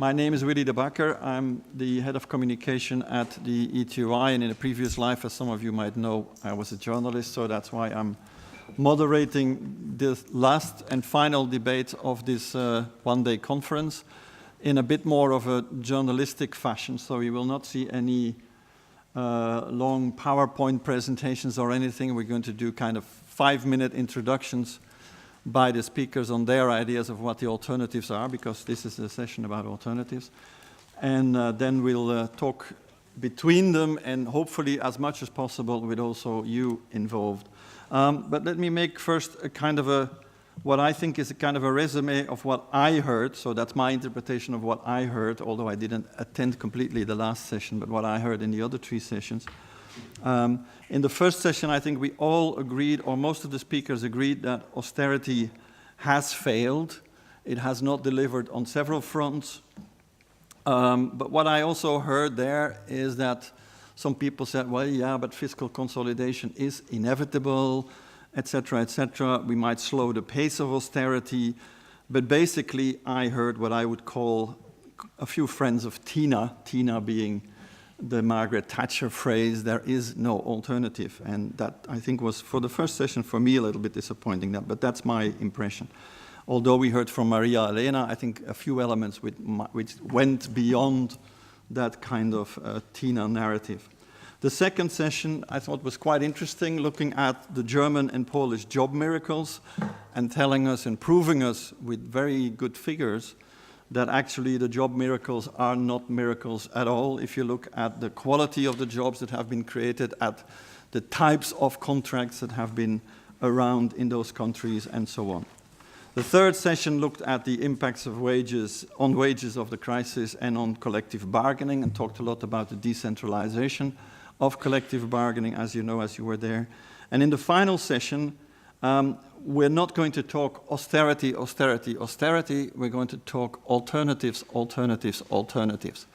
My name is Willy de Backer. I'm the head of communication at the ETUI, and in a previous life, as some of you might know, I was a journalist, so that's why I'm moderating the last and final debate of this one-day conference in a bit more of a journalistic fashion. So you will not see any long PowerPoint presentations or anything. We're going to do kind of 5-minute introductions by the speakers on their ideas of what the alternatives are, because this is a session about alternatives. And then we'll talk between them, and hopefully as much as possible with also you involved. But let me make first a kind of what I think is a kind of a resume of what I heard. So that's my interpretation of what I heard, although I didn't attend completely the last session, but what I heard in the other 3 sessions. In the first session, I think we all agreed, or most of the speakers agreed, that austerity has failed. It has not delivered on several fronts. But what I also heard there is that some people said, well, yeah, but fiscal consolidation is inevitable, etc., etc. We might slow the pace of austerity. But basically, I heard what I would call a few friends of Tina being the Margaret Thatcher phrase, there is no alternative. And that, I think, was, for the first session, for me, a little bit disappointing, but that's my impression. Although we heard from Maria Elena, I think a few elements which went beyond that kind of Tina narrative. The second session, I thought, was quite interesting, looking at the German and Polish job miracles and telling us and proving us with very good figures that actually the job miracles are not miracles at all if you look at the quality of the jobs that have been created, at the types of contracts that have been around in those countries, and so on. The third session looked at the impacts of wages of the crisis and on collective bargaining, and talked a lot about the decentralization of collective bargaining, as you know, as you were there. And in the final session, we're not going to talk austerity, austerity, austerity. We're going to talk alternatives, alternatives, alternatives.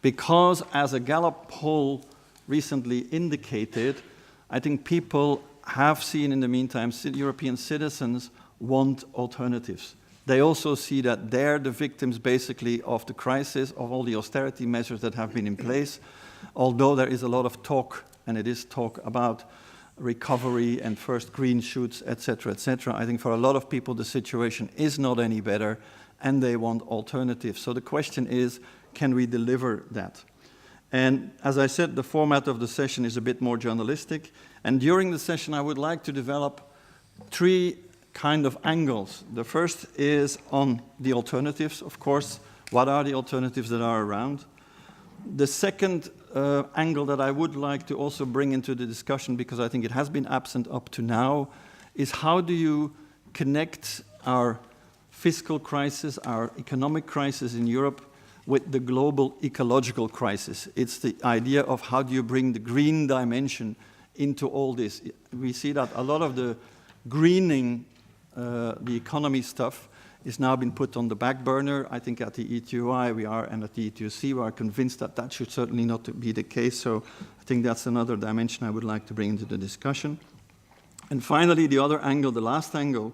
Because as a Gallup poll recently indicated, I think people have seen in the meantime, European citizens want alternatives. They also see that they're the victims basically of the crisis, of all the austerity measures that have been in place, although there is a lot of talk, and it is talk about recovery and first green shoots, etc., etc. I think for a lot of people the situation is not any better and they want alternatives. So the question is, can we deliver that? And as I said, the format of the session is a bit more journalistic. And during the session I would like to develop 3 kind of angles. The first is on the alternatives, of course. What are the alternatives that are around? The second angle that I would like to also bring into the discussion, because I think it has been absent up to now, is how do you connect our fiscal crisis, our economic crisis in Europe, with the global ecological crisis? It's the idea of how do you bring the green dimension into all this. We see that a lot of the greening, the economy stuff, is now been put on the back burner. I think at the ETUI we are, and at the ETUC we are convinced that that should certainly not be the case. So I think that's another dimension I would like to bring into the discussion. And finally, the other angle, the last angle,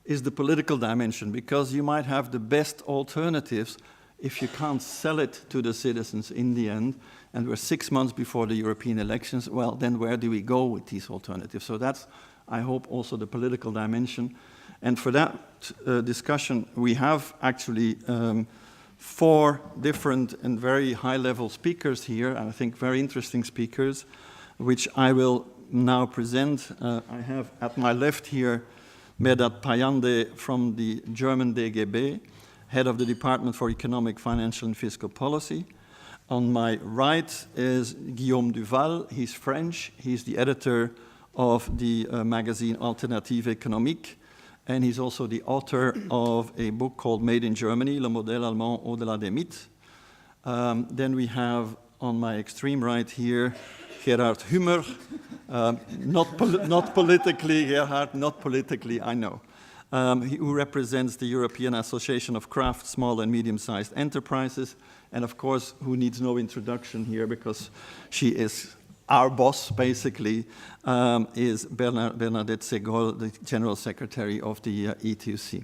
is the political dimension, because you might have the best alternatives if you can't sell it to the citizens in the end, and we're 6 months before the European elections. Well, then where do we go with these alternatives? So that's, I hope, also the political dimension. And for that discussion, we have actually 4 different and very high-level speakers here, and I think very interesting speakers, which I will now present. I have at my left here Medhat Payande from the German DGB, head of the Department for Economic, Financial and Fiscal Policy. On my right is Guillaume Duval. He's French. He's the editor of the magazine Alternative Économique. And he's also the author of a book called Made in Germany, Le Modèle Allemand au-delà des mythes. Then we have on my extreme right here, Gerhard Hümer. Not politically, Gerhard, not politically, I know. Who represents the European Association of Craft, Small and Medium-Sized Enterprises. And of course, who needs no introduction here because she is our boss, basically, is Bernadette Segol, the General Secretary of the ETUC.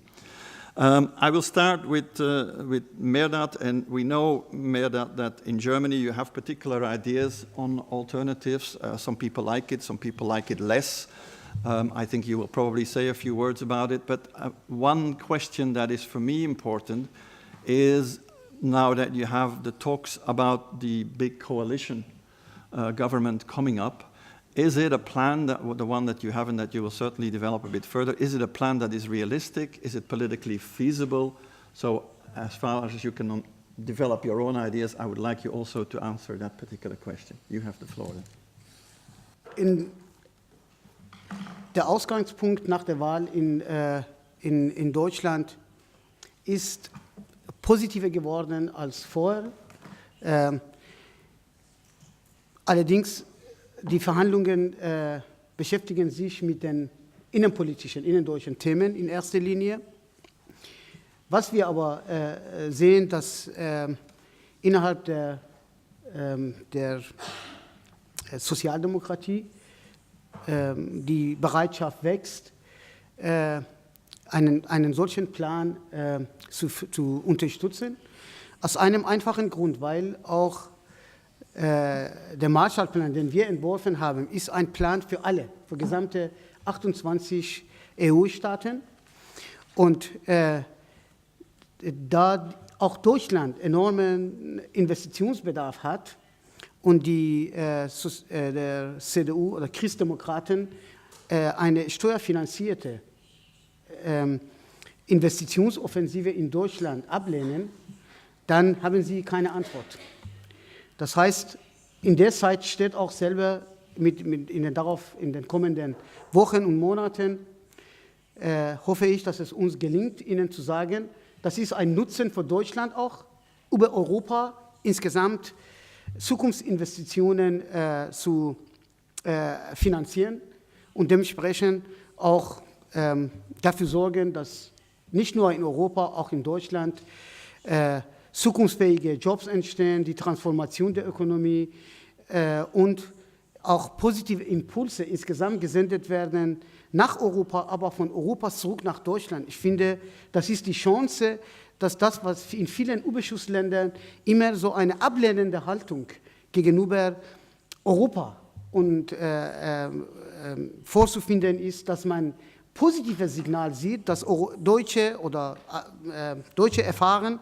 I will start with Mehrdad, and we know, Mehrdad, that in Germany you have particular ideas on alternatives. Some people like it, some people like it less. I think you will probably say a few words about it, but one question that is for me important is, now that you have the talks about the big coalition government coming up, is it a plan, that the one that you have and that you will certainly develop a bit further, is it a plan that is realistic? Is it politically feasible? So as far as you can develop your own ideas, I would like you also to answer that particular question. You have the floor then. Der Ausgangspunkt nach der Wahl in Deutschland ist positiver geworden als vorher. Allerdings die Verhandlungen beschäftigen sich mit den innendeutschen Themen in erster Linie. Was wir aber sehen, dass innerhalb der Sozialdemokratie die Bereitschaft wächst, einen solchen Plan zu unterstützen. Aus einem einfachen Grund, weil auch der Marshallplan, den wir entworfen haben, ist ein Plan für alle, für gesamte 28 EU-Staaten. Und da auch Deutschland enormen Investitionsbedarf hat und der CDU oder Christdemokraten eine steuerfinanzierte Investitionsoffensive in Deutschland ablehnen, dann haben sie keine Antwort. Das heißt, in der Zeit steht auch selber in den kommenden Wochen und Monaten, hoffe ich, dass es uns gelingt, Ihnen zu sagen, das ist ein Nutzen für Deutschland auch, über Europa insgesamt Zukunftsinvestitionen zu finanzieren und dementsprechend auch dafür sorgen, dass nicht nur in Europa, auch in Deutschland zukunftsfähige Jobs entstehen, die Transformation der Ökonomie und auch positive Impulse insgesamt gesendet werden nach Europa, aber von Europa zurück nach Deutschland. Ich finde, das ist die Chance, dass das, was in vielen Überschussländern immer so eine ablehnende Haltung gegenüber Europa und vorzufinden ist, dass man positives Signal sieht, dass Deutsche erfahren,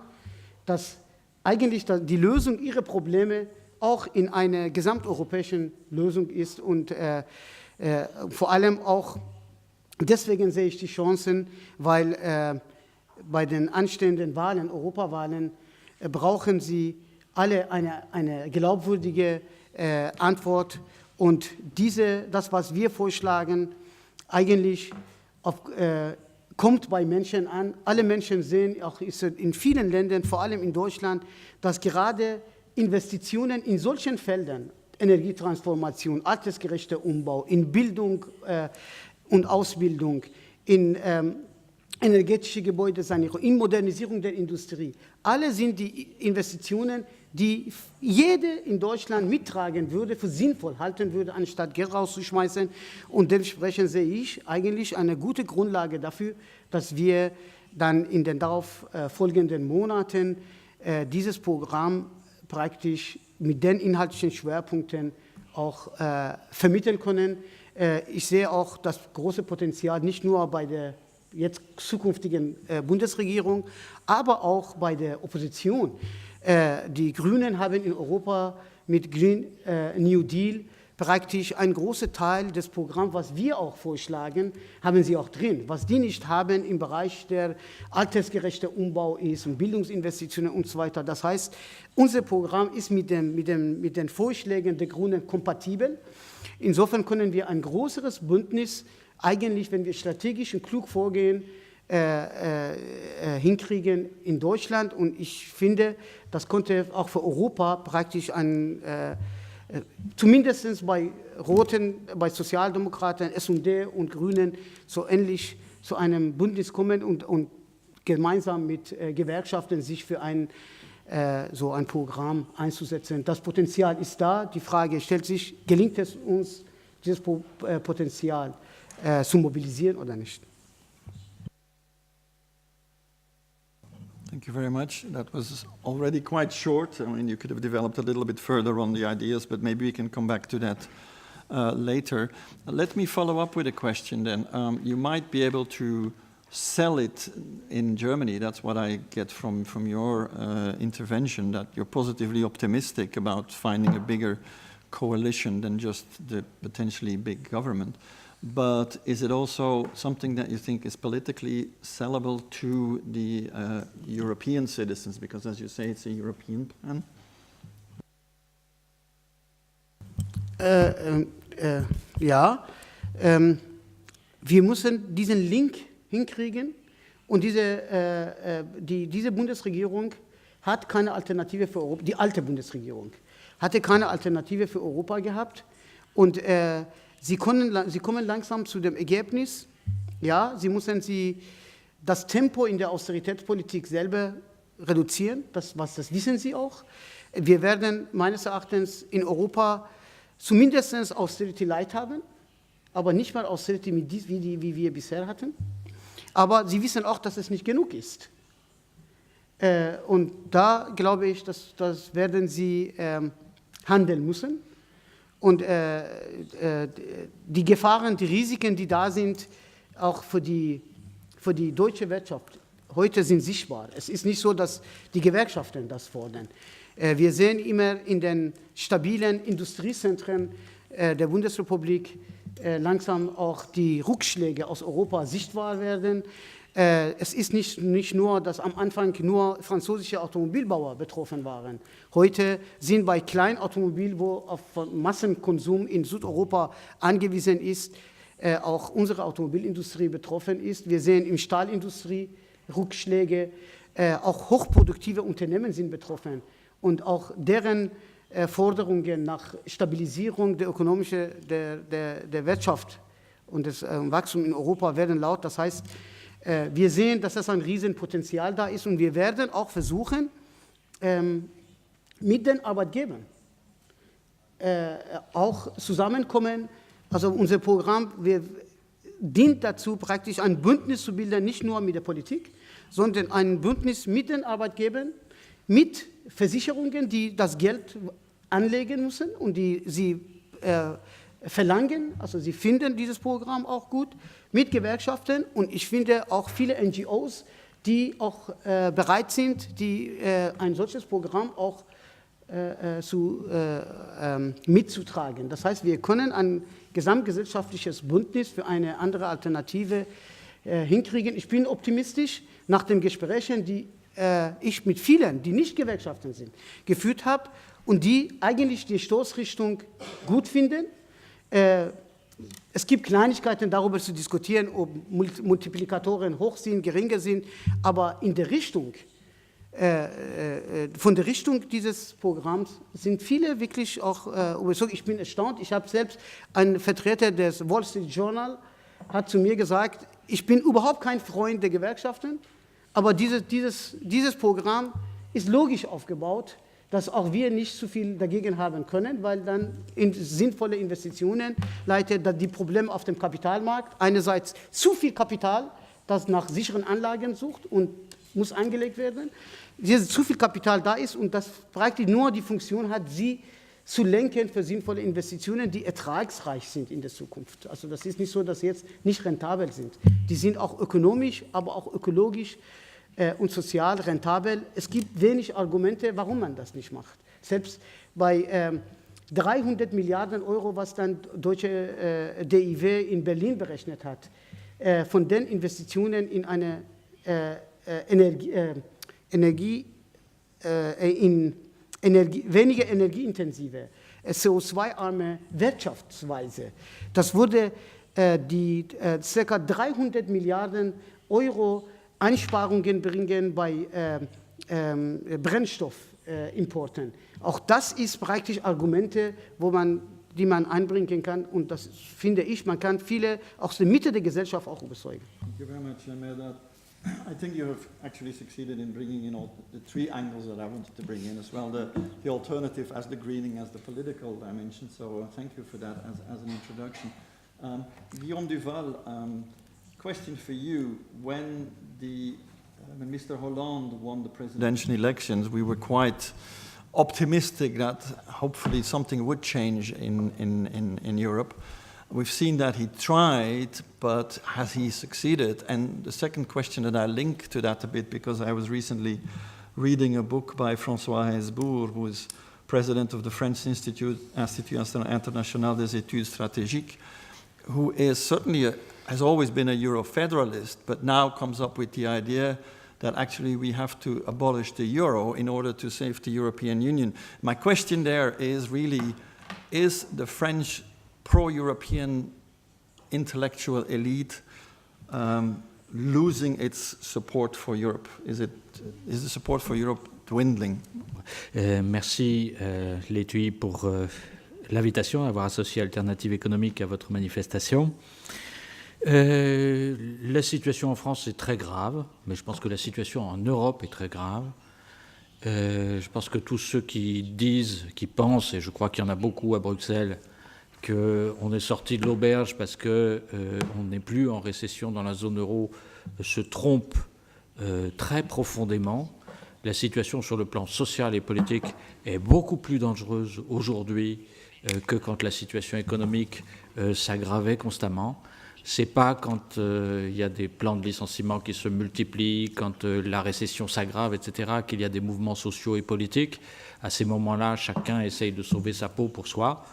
dass eigentlich die Lösung ihrer Probleme auch in einer gesamteuropäischen Lösung ist und vor allem auch deswegen sehe ich die Chancen, weil bei den anstehenden Wahlen, Europawahlen, brauchen sie alle eine glaubwürdige Antwort und das, was wir vorschlagen, eigentlich kommt bei Menschen an. Alle Menschen sehen, auch in vielen Ländern, vor allem in Deutschland, dass gerade Investitionen in solchen Feldern, Energietransformation, altersgerechter Umbau, in Bildung und Ausbildung, in energetische Gebäudesanierung, in Modernisierung der Industrie, alle sind die Investitionen, die jeder in Deutschland mittragen würde, für sinnvoll halten würde, anstatt Geld rauszuschmeißen. Und dementsprechend sehe ich eigentlich eine gute Grundlage dafür, dass wir dann in den darauf folgenden Monaten dieses Programm praktisch mit den inhaltlichen Schwerpunkten auch vermitteln können. Ich sehe auch das große Potenzial nicht nur bei der jetzt zukünftigen Bundesregierung, aber auch bei der Opposition. Die Grünen haben in Europa mit Green New Deal praktisch einen großen Teil des Programms, was wir auch vorschlagen, haben sie auch drin. Was die nicht haben im Bereich der altersgerechte Umbau ist und Bildungsinvestitionen und so weiter. Das heißt, unser Programm ist mit den Vorschlägen der Grünen kompatibel. Insofern können wir ein größeres Bündnis eigentlich, wenn wir strategisch und klug vorgehen, hinkriegen in Deutschland. Und ich finde, das konnte auch für Europa praktisch zumindest bei Roten, bei Sozialdemokraten, S&D und Grünen so ähnlich zu einem Bündnis kommen und gemeinsam mit Gewerkschaften sich für so ein Programm einzusetzen. Das Potenzial ist da. Die Frage stellt sich, gelingt es uns, dieses Potenzial zu mobilisieren oder nicht? Thank you very much. That was already quite short. I mean, you could have developed a little bit further on the ideas, but maybe we can come back to that later. Let me follow up with a question then. You might be able to sell it in Germany. That's what I get from your intervention, that you're positively optimistic about finding a bigger coalition than just the potentially big government. But is it also something that you think is politically sellable to the European citizens? Because as you say, it's a European plan. Ja, wir müssen diesen Link hinkriegen und diese Bundesregierung hat keine Alternative für Europa, die alte Bundesregierung hatte keine Alternative für Europa gehabt und sie kommen langsam zu dem Ergebnis, ja, sie müssen das Tempo in der Austeritätspolitik selber reduzieren, das wissen sie auch. Wir werden meines Erachtens in Europa zumindest Austerity Light haben, aber nicht mal Austerity wie wir bisher hatten. Aber sie wissen auch, dass es nicht genug ist. Und da glaube ich, das werden sie handeln müssen. Und die Gefahren, die Risiken, die da sind, auch für die deutsche Wirtschaft, heute sind sichtbar. Es ist nicht so, dass die Gewerkschaften das fordern. Wir sehen immer in den stabilen Industriezentren der Bundesrepublik langsam auch die Rückschläge aus Europa sichtbar werden. Es ist nicht nur, dass am Anfang nur französische Automobilbauer betroffen waren. Heute sind bei Kleinautomobil, wo auf Massenkonsum in Südeuropa angewiesen ist, auch unsere Automobilindustrie betroffen ist. Wir sehen in Stahlindustrie Rückschläge, auch hochproduktive Unternehmen sind betroffen und auch deren Forderungen nach Stabilisierung der Wirtschaft und des Wachstums in Europa werden laut. Das heißt, wir sehen, dass das ein Riesenpotenzial da ist und wir werden auch versuchen, mit den Arbeitgebern auch zusammenkommen. Also unser Programm dient dazu, praktisch ein Bündnis zu bilden, nicht nur mit der Politik, sondern ein Bündnis mit den Arbeitgebern, mit Versicherungen, die das Geld anlegen müssen und die sie verlangen, also sie finden dieses Programm auch gut, mit Gewerkschaften und ich finde auch viele NGOs, die auch bereit sind, ein solches Programm auch mitzutragen. Das heißt, wir können ein gesamtgesellschaftliches Bündnis für eine andere Alternative hinkriegen. Ich bin optimistisch nach den Gesprächen, die ich mit vielen, die nicht Gewerkschaften sind, geführt habe und die eigentlich die Stoßrichtung gut finden. Es gibt Kleinigkeiten, darüber zu diskutieren, ob Multiplikatoren hoch sind, geringer sind, aber in der Richtung, von der Richtung dieses Programms sind viele wirklich auch überzeugt. Ich bin erstaunt, ich habe selbst einen Vertreter des Wall Street Journal, hat zu mir gesagt, ich bin überhaupt kein Freund der Gewerkschaften, aber dieses Programm ist logisch aufgebaut, dass auch wir nicht zu viel dagegen haben können, weil dann sinnvolle Investitionen leitet, die Probleme auf dem Kapitalmarkt, einerseits zu viel Kapital, das nach sicheren Anlagen sucht und muss angelegt werden, zu viel Kapital da ist und das praktisch nur die Funktion hat, sie zu lenken für sinnvolle Investitionen, die ertragsreich sind in der Zukunft. Also das ist nicht so, dass sie jetzt nicht rentabel sind. Die sind auch ökonomisch, aber auch ökologisch und sozial rentabel. Es gibt wenig Argumente, warum man das nicht macht. Selbst bei 300 Milliarden Euro, was dann deutsche DIW in Berlin berechnet hat, von den Investitionen in eine weniger energieintensive, CO2-arme Wirtschaftsweise. Das würde die ca. 300 Milliarden Euro Einsparungen bringen bei Brennstoffimporten. Auch das ist praktisch Argumente, die man einbringen kann. Und das finde ich, man kann viele aus der Mitte der Gesellschaft auch überzeugen. Thank you very much, Mehrdad. I think you have actually succeeded in bringing in all the three angles that I wanted to bring in as well, the alternative as the greening, as the political dimension, so thank you for that as an introduction. Guillaume Duval, question for you. When the when Mr. Hollande won the presidential elections, we were quite optimistic that hopefully something would change in Europe. We've seen that he tried, but has he succeeded? And the second question that I link to that a bit, because I was recently reading a book by François Hesbourg, who is president of the French Institut International des Études Stratégiques, who is certainly has always been a Euro-federalist, but now comes up with the idea that actually we have to abolish the euro in order to save the European Union. My question there is really, is the French pro-European intellectual elite losing its support for Europe? Is the support for Europe dwindling? Merci L'Étui pour l'invitation à avoir associé Alternative économique à votre manifestation. La situation en France est très grave, mais je pense que la situation en Europe est très grave. Je pense que tous ceux qui disent, qui pensent, et je crois qu'il y en a beaucoup à Bruxelles, qu'on est sorti de l'auberge parce qu'on n'est plus en récession dans la zone euro, se trompent très profondément. La situation sur le plan social et politique est beaucoup plus dangereuse aujourd'hui que quand la situation économique s'aggravait constamment. C'est pas quand il y a des plans de licenciement qui se multiplient, quand la récession s'aggrave, etc., qu'il y a des mouvements sociaux et politiques. À ces moments-là, chacun essaye de sauver sa peau pour soi.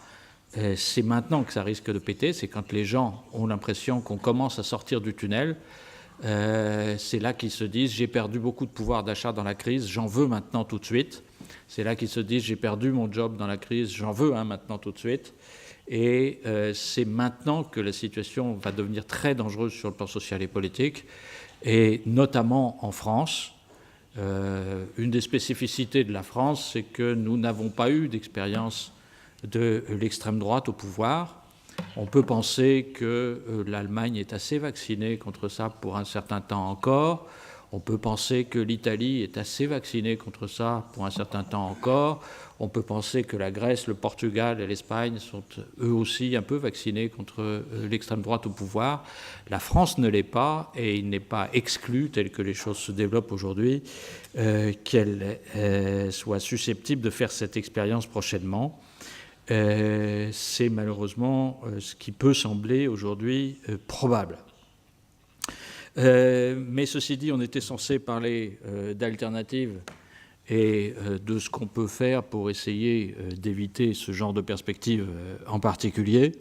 C'est maintenant que ça risque de péter, c'est quand les gens ont l'impression qu'on commence à sortir du tunnel. C'est là qu'ils se disent « j'ai perdu beaucoup de pouvoir d'achat dans la crise, j'en veux maintenant tout de suite ». C'est là qu'ils se disent « j'ai perdu mon job dans la crise, j'en veux maintenant tout de suite ». Et c'est maintenant que la situation va devenir très dangereuse sur le plan social et politique, et notamment en France. Une des spécificités de la France, c'est que nous n'avons pas eu d'expérience de l'extrême droite au pouvoir. On peut penser que l'Allemagne est assez vaccinée contre ça pour un certain temps encore. On peut penser que l'Italie est assez vaccinée contre ça pour un certain temps encore. On peut penser que la Grèce, le Portugal et l'Espagne sont eux aussi un peu vaccinés contre l'extrême droite au pouvoir. La France ne l'est pas, et il n'est pas exclu, tel que les choses se développent aujourd'hui, qu'elle soit susceptible de faire cette expérience prochainement. C'est malheureusement ce qui peut sembler aujourd'hui probable. Mais ceci dit, on était censé parler d'alternatives et de ce qu'on peut faire pour essayer d'éviter ce genre de perspective en particulier.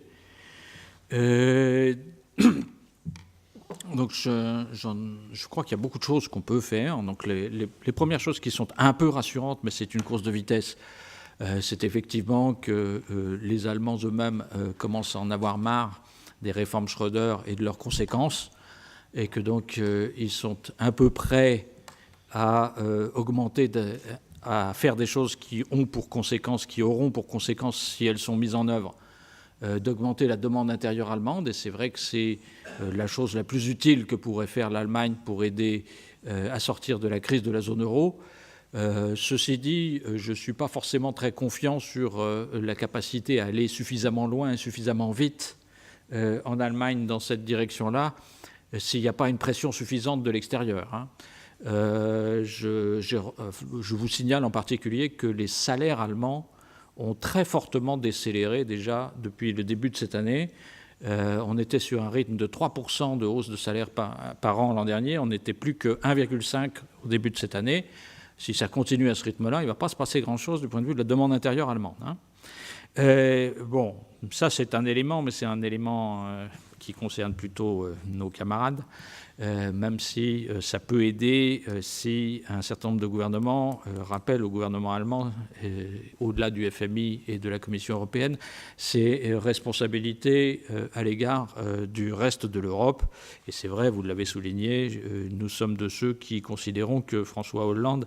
Donc je crois qu'il y a beaucoup de choses qu'on peut faire. Donc les premières choses qui sont un peu rassurantes, mais c'est une course de vitesse, c'est effectivement que les Allemands eux-mêmes commencent à en avoir marre des réformes Schröder et de leurs conséquences, et que donc ils sont un peu prêts à augmenter, à faire des choses qui auront pour conséquence, si elles sont mises en œuvre, d'augmenter la demande intérieure allemande. Et c'est vrai que c'est la chose la plus utile que pourrait faire l'Allemagne pour aider à sortir de la crise de la zone euro. Ceci dit, je ne suis pas forcément très confiant sur la capacité à aller suffisamment loin et suffisamment vite en Allemagne dans cette direction-là, s'il n'y a pas une pression suffisante de l'extérieur. Je vous signale en particulier que les salaires allemands ont très fortement décéléré déjà depuis le début de cette année. On était sur un rythme de 3% de hausse de salaire par an l'an dernier. On n'était plus que 1,5% au début de cette année. Si ça continue à ce rythme-là, il ne va pas se passer grand-chose du point de vue de la demande intérieure allemande. Bon, ça c'est un élément, mais c'est un élément qui concerne plutôt nos camarades, même si ça peut aider si un certain nombre de gouvernements rappellent au gouvernement allemand, au-delà du FMI et de la Commission européenne, ses responsabilités à l'égard du reste de l'Europe. Et c'est vrai, vous l'avez souligné, nous sommes de ceux qui considérons que François Hollande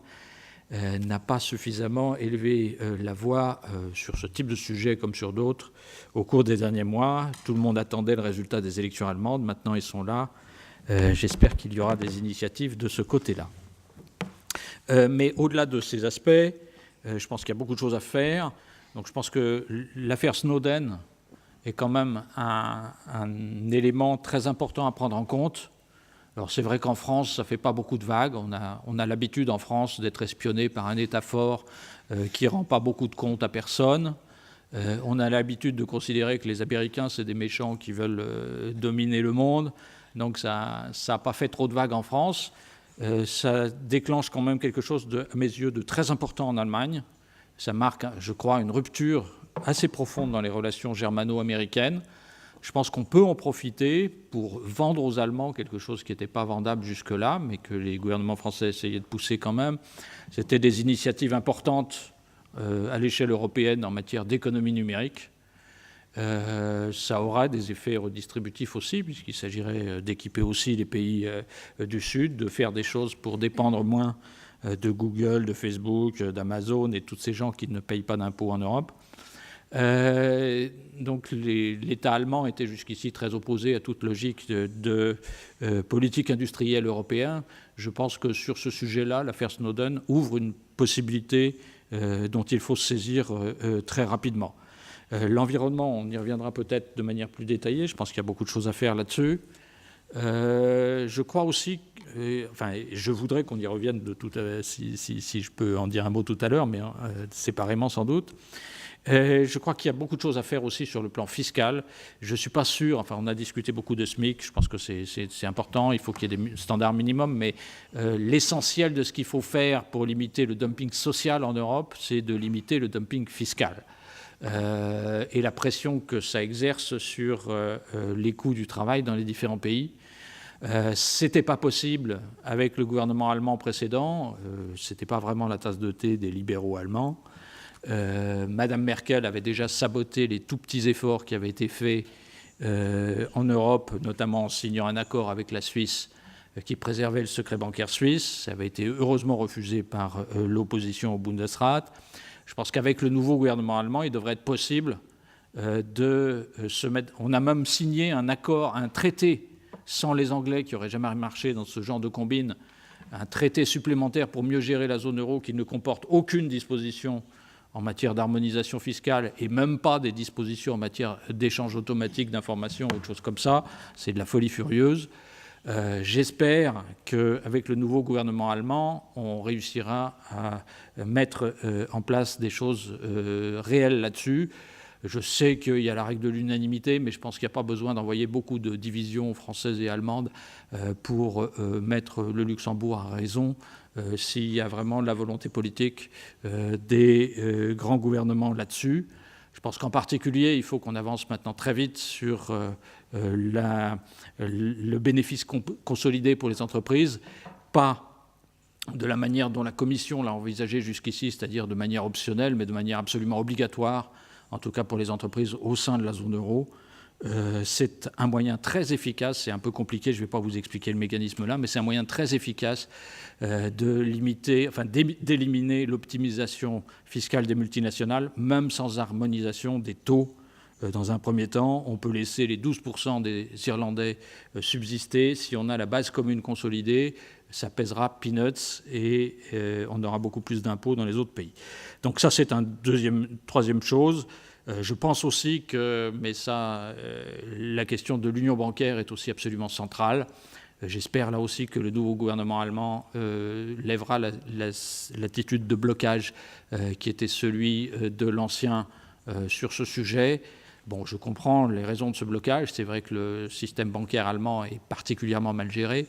n'a pas suffisamment élevé la voix sur ce type de sujet comme sur d'autres au cours des derniers mois. Tout le monde attendait le résultat des élections allemandes. Maintenant, ils sont là. J'espère qu'il y aura des initiatives de ce côté-là. Mais au-delà de ces aspects, je pense qu'il y a beaucoup de choses à faire. Donc je pense que l'affaire Snowden est quand même un élément très important à prendre en compte. Alors c'est vrai qu'en France, ça ne fait pas beaucoup de vagues. On a l'habitude en France d'être espionné par un État fort qui ne rend pas beaucoup de compte à personne. On a l'habitude de considérer que les Américains, c'est des méchants qui veulent dominer le monde. Donc ça n'a pas fait trop de vagues en France. Ça déclenche quand même quelque chose, à mes yeux, de très important en Allemagne. Ça marque, je crois, une rupture assez profonde dans les relations germano-américaines. Je pense qu'on peut en profiter pour vendre aux Allemands quelque chose qui n'était pas vendable jusque-là, mais que les gouvernements français essayaient de pousser quand même. C'était des initiatives importantes à l'échelle européenne en matière d'économie numérique. Ça aura des effets redistributifs aussi, puisqu'il s'agirait d'équiper aussi les pays du Sud, de faire des choses pour dépendre moins de Google, de Facebook, d'Amazon et tous ces gens qui ne payent pas d'impôts en Europe. Donc l'État allemand était jusqu'ici très opposé à toute logique de politique industrielle européenne. Je pense que sur ce sujet-là, l'affaire Snowden ouvre une possibilité dont il faut se saisir très rapidement. L'environnement, on y reviendra peut-être de manière plus détaillée. Je pense qu'il y a beaucoup de choses à faire là-dessus. Je crois aussi, je voudrais qu'on y revienne si je peux en dire un mot tout à l'heure, mais séparément sans doute. Je crois qu'il y a beaucoup de choses à faire aussi sur le plan fiscal. Je ne suis pas sûr, on a discuté beaucoup de SMIC, je pense que c'est important, il faut qu'il y ait des standards minimums, mais l'essentiel de ce qu'il faut faire pour limiter le dumping social en Europe, c'est de limiter le dumping fiscal. Et la pression que ça exerce sur les coûts du travail dans les différents pays. Ce n'était pas possible avec le gouvernement allemand précédent, ce n'était pas vraiment la tasse de thé des libéraux allemands. Madame Merkel avait déjà saboté les tout petits efforts qui avaient été faits en Europe, notamment en signant un accord avec la Suisse qui préservait le secret bancaire suisse. Ça avait été heureusement refusé par l'opposition au Bundesrat. Je pense qu'avec le nouveau gouvernement allemand, il devrait être possible de se mettre... On a même signé un accord, un traité, sans les Anglais qui n'auraient jamais marché dans ce genre de combine, un traité supplémentaire pour mieux gérer la zone euro qui ne comporte aucune disposition en matière d'harmonisation fiscale et même pas des dispositions en matière d'échange automatique d'informations ou autre chose comme ça. C'est de la folie furieuse. J'espère qu'avec le nouveau gouvernement allemand, on réussira à mettre en place des choses réelles là-dessus. Je sais qu'il y a la règle de l'unanimité, mais je pense qu'il n'y a pas besoin d'envoyer beaucoup de divisions françaises et allemandes pour mettre le Luxembourg à raison s'il y a vraiment la volonté politique des grands gouvernements là-dessus. Je pense qu'en particulier, il faut qu'on avance maintenant très vite sur le bénéfice consolidé pour les entreprises, pas de la manière dont la Commission l'a envisagé jusqu'ici, c'est-à-dire de manière optionnelle, mais de manière absolument obligatoire, en tout cas pour les entreprises au sein de la zone euro. C'est un moyen très efficace, c'est un peu compliqué, je ne vais pas vous expliquer le mécanisme là, mais c'est un moyen très efficace d'éliminer l'optimisation fiscale des multinationales, même sans harmonisation des taux. Dans un premier temps, on peut laisser les 12% des Irlandais subsister. Si on a la base commune consolidée, ça pèsera peanuts et on aura beaucoup plus d'impôts dans les autres pays. Donc ça, c'est troisième chose. Je pense aussi que, la question de l'union bancaire est aussi absolument centrale. J'espère là aussi que le nouveau gouvernement allemand lèvera l'attitude de blocage qui était celui de l'ancien sur ce sujet. Bon, je comprends les raisons de ce blocage. C'est vrai que le système bancaire allemand est particulièrement mal géré.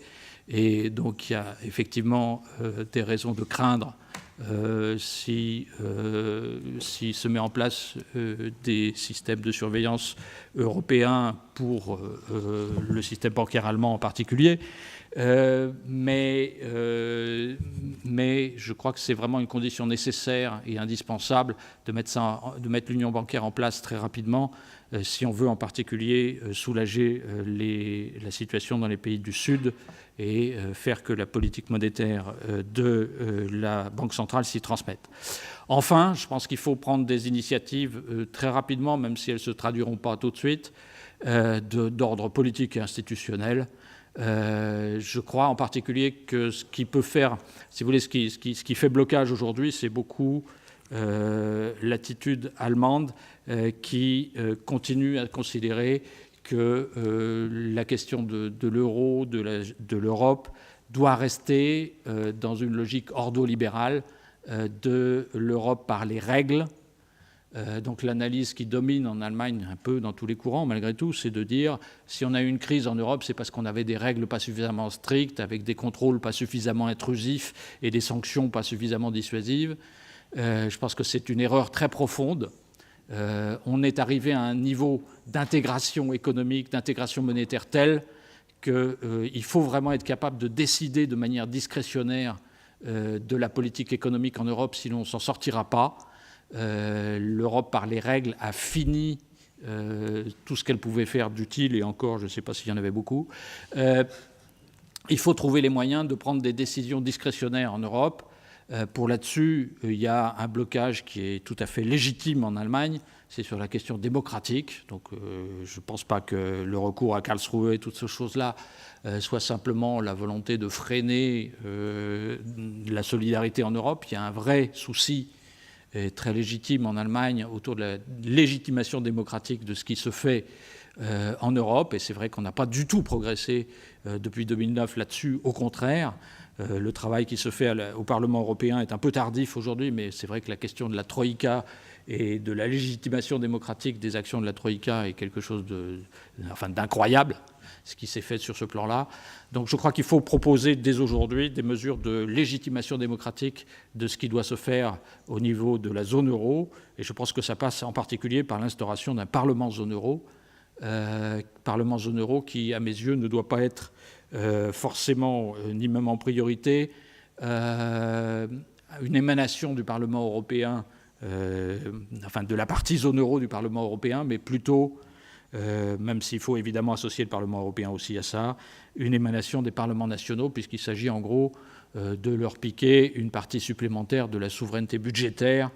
Et donc, il y a effectivement des raisons de craindre si se met en place des systèmes de surveillance européens pour le système bancaire allemand en particulier. Mais je crois que c'est vraiment une condition nécessaire et indispensable de mettre l'union bancaire en place très rapidement si on veut en particulier soulager la situation dans les pays du Sud et faire que la politique monétaire de la Banque centrale s'y transmette. Enfin, je pense qu'il faut prendre des initiatives très rapidement, même si elles ne se traduiront pas tout de suite, d'ordre politique et institutionnel. Je crois en particulier que ce qui peut faire, si vous voulez, ce qui fait blocage aujourd'hui, c'est beaucoup l'attitude allemande qui continue à considérer que la question de l'euro, de l'Europe, doit rester dans une logique ordolibérale de l'Europe par les règles. Donc l'analyse qui domine en Allemagne, un peu dans tous les courants malgré tout, c'est de dire si on a eu une crise en Europe, c'est parce qu'on avait des règles pas suffisamment strictes, avec des contrôles pas suffisamment intrusifs et des sanctions pas suffisamment dissuasives. Je pense que c'est une erreur très profonde. On est arrivé à un niveau d'intégration économique, d'intégration monétaire tel qu'il faut vraiment être capable de décider de manière discrétionnaire de la politique économique en Europe, sinon on ne s'en sortira pas. L'Europe, par les règles, a fini tout ce qu'elle pouvait faire d'utile, et encore, je ne sais pas s'il y en avait beaucoup. Il faut trouver les moyens de prendre des décisions discrétionnaires en Europe. Pour là-dessus, il y a un blocage qui est tout à fait légitime en Allemagne, c'est sur la question démocratique. Donc je ne pense pas que le recours à Karlsruhe et toutes ces choses-là soit simplement la volonté de freiner la solidarité en Europe. Il y a un vrai souci très légitime en Allemagne autour de la légitimation démocratique de ce qui se fait en Europe. Et c'est vrai qu'on n'a pas du tout progressé depuis 2009 là-dessus, au contraire. Le travail qui se fait au Parlement européen est un peu tardif aujourd'hui, mais c'est vrai que la question de la Troïka et de la légitimation démocratique des actions de la Troïka est quelque chose d'incroyable, ce qui s'est fait sur ce plan-là. Donc je crois qu'il faut proposer dès aujourd'hui des mesures de légitimation démocratique de ce qui doit se faire au niveau de la zone euro, et je pense que ça passe en particulier par l'instauration d'un Parlement zone euro, qui, à mes yeux, ne doit pas être forcément, ni même en priorité, une émanation du Parlement européen, de la partie zone euro du Parlement européen, mais plutôt, même s'il faut évidemment associer le Parlement européen aussi à ça, une émanation des parlements nationaux, puisqu'il s'agit en gros de leur piquer une partie supplémentaire de la souveraineté budgétaire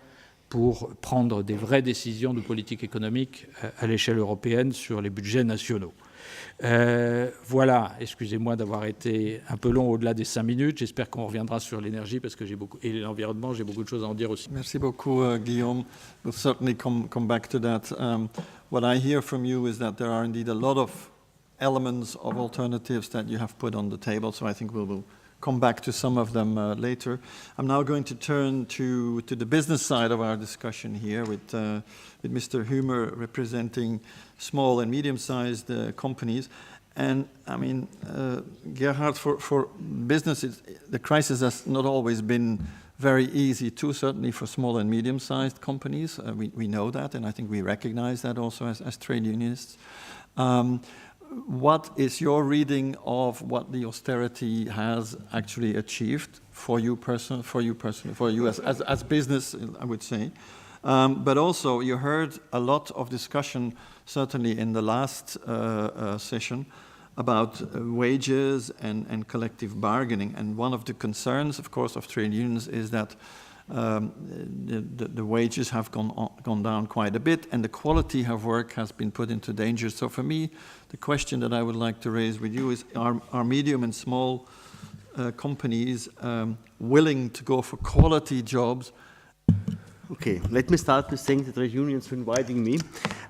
pour prendre des vraies décisions de politique économique à l'échelle européenne sur les budgets nationaux. Voilà, excusez-moi d'avoir été un peu long au-delà des 5 minutes. J'espère qu'on reviendra sur l'énergie parce que et l'environnement, j'ai beaucoup de choses à en dire aussi. Merci beaucoup, Guillaume. We'll certainly come back to that. What I hear from you is that there are indeed a lot of elements of alternatives that you have put on the table, so I think we'll come back to some of them later. I'm now going to turn to the business side of our discussion here with Mr. Humer representing small and medium-sized companies. And I mean, Gerhard, for businesses, the crisis has not always been very easy too, certainly for small and medium-sized companies. We know that, and I think we recognize that also as trade unionists. What is your reading of what the austerity has actually achieved for you personally, for you as business, I would say? But also, you heard a lot of discussion, certainly in the last session, about wages and collective bargaining. And one of the concerns, of course, of trade unions is that the wages have gone down quite a bit, and the quality of work has been put into danger. So for me, the question that I would like to raise with you is, are medium and small companies willing to go for quality jobs? Okay, let me start with thanking the trade unions for inviting me.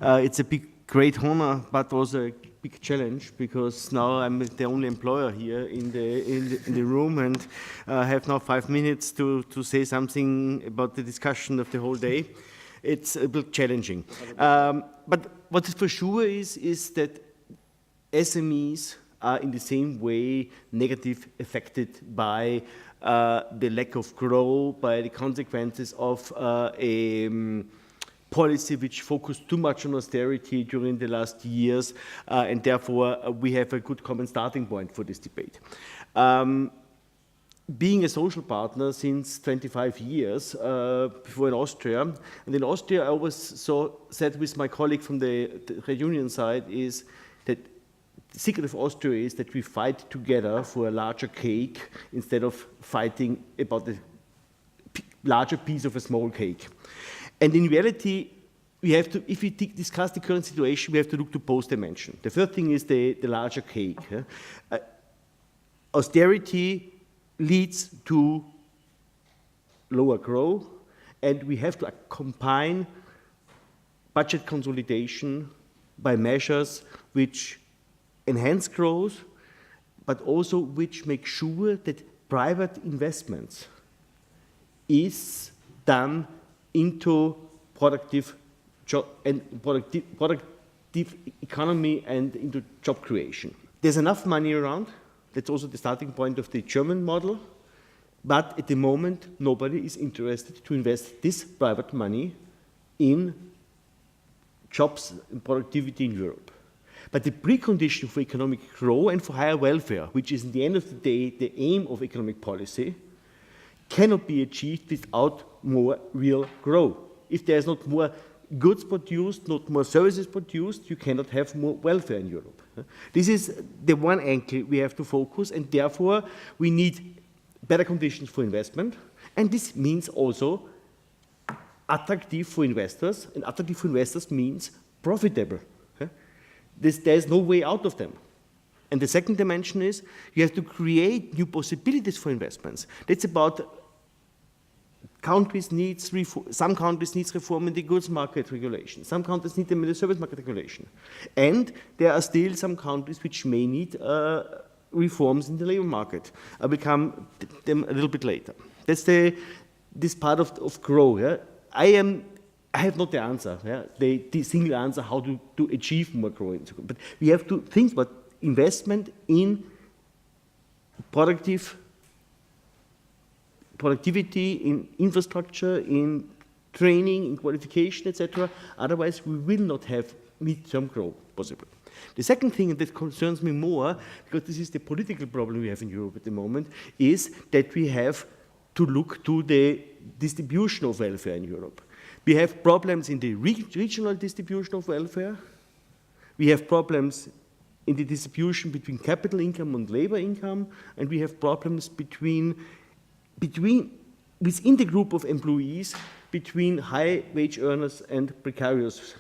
It's a great honor, but also a big challenge, because now I'm the only employer here in the room, and have now 5 minutes to say something about the discussion of the whole day. It's a bit challenging. But what is for sure is that SMEs are in the same way negatively affected by the lack of growth, by the consequences of a policy which focused too much on austerity during the last years, and therefore we have a good common starting point for this debate. Being a social partner since 25 years before in Austria, and in Austria I always said with my colleague from the trade union side is that the secret of Austria is that we fight together for a larger cake instead of fighting about the larger piece of a small cake. And in reality, we have to, if we discuss the current situation, we have to look to both dimensions. The first thing is the larger cake. Austerity leads to lower growth, and we have to combine budget consolidation by measures which enhance growth, but also which make sure that private investments is done into productive economy and into job creation. There's enough money around. That's also the starting point of the German model. But at the moment, nobody is interested to invest this private money in jobs and productivity in Europe. But the precondition for economic growth and for higher welfare, which is in the end of the day the aim of economic policy, cannot be achieved without more real growth. If there is not more goods produced, not more services produced, you cannot have more welfare in Europe. This is the one angle we have to focus, and therefore we need better conditions for investment, and this means also attractive for investors, and attractive for investors means profitable. There's no way out of them. And the second dimension is you have to create new possibilities for investments. That's about countries needs reform. Some countries need reform in the goods market regulation. Some countries need them in the service market regulation. And there are still some countries which may need reforms in the labor market. I will come to them a little bit later. That's this part of growth. Yeah? I have not the answer, yeah? the single answer how to achieve more growth. But we have to think about investment in productivity, in infrastructure, in training, in qualification, etc. Otherwise, we will not have mid-term growth possible. The second thing that concerns me more, because this is the political problem we have in Europe at the moment, is that we have to look to the distribution of welfare in Europe. We have problems in the regional distribution of welfare. We have problems in the distribution between capital income and labor income, and we have problems within the group of employees between high wage earners and precarious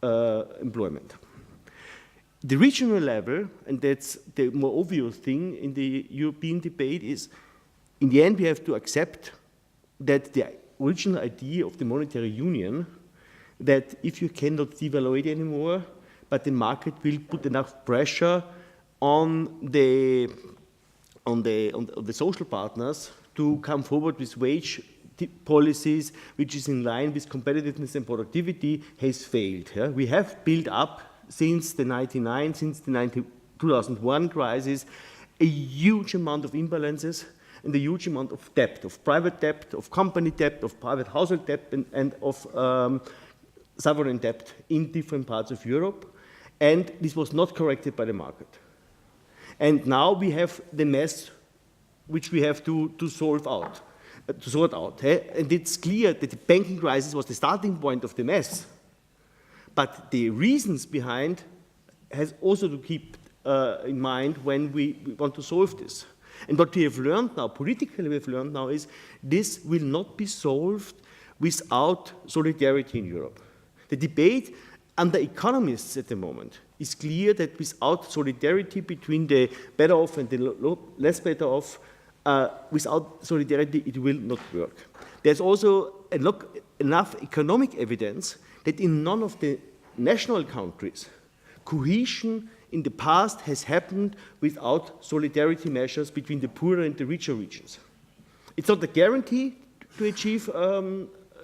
employment. The regional level, and that's the more obvious thing in the European debate, is in the end we have to accept that the original idea of the monetary union, that if you cannot devaluate anymore, but the market will put enough pressure on the social partners to come forward with wage policies which is in line with competitiveness and productivity, has failed. Yeah? We have built up since the 2001 crisis a huge amount of imbalances and a huge amount of debt, of private debt, of company debt, of private household debt, and of sovereign debt in different parts of Europe. And this was not corrected by the market. And now we have the mess which we have to sort out. And it's clear that the banking crisis was the starting point of the mess. But the reasons behind has also to keep in mind when we want to solve this. And what we have learned now, politically we have learned now, is this will not be solved without solidarity in Europe. The debate under economists at the moment is clear that without solidarity between the better off and the less better off, without solidarity it will not work. There's also enough economic evidence that in none of the national countries, cohesion in the past has happened without solidarity measures between the poorer and the richer regions. It's not a guarantee to achieve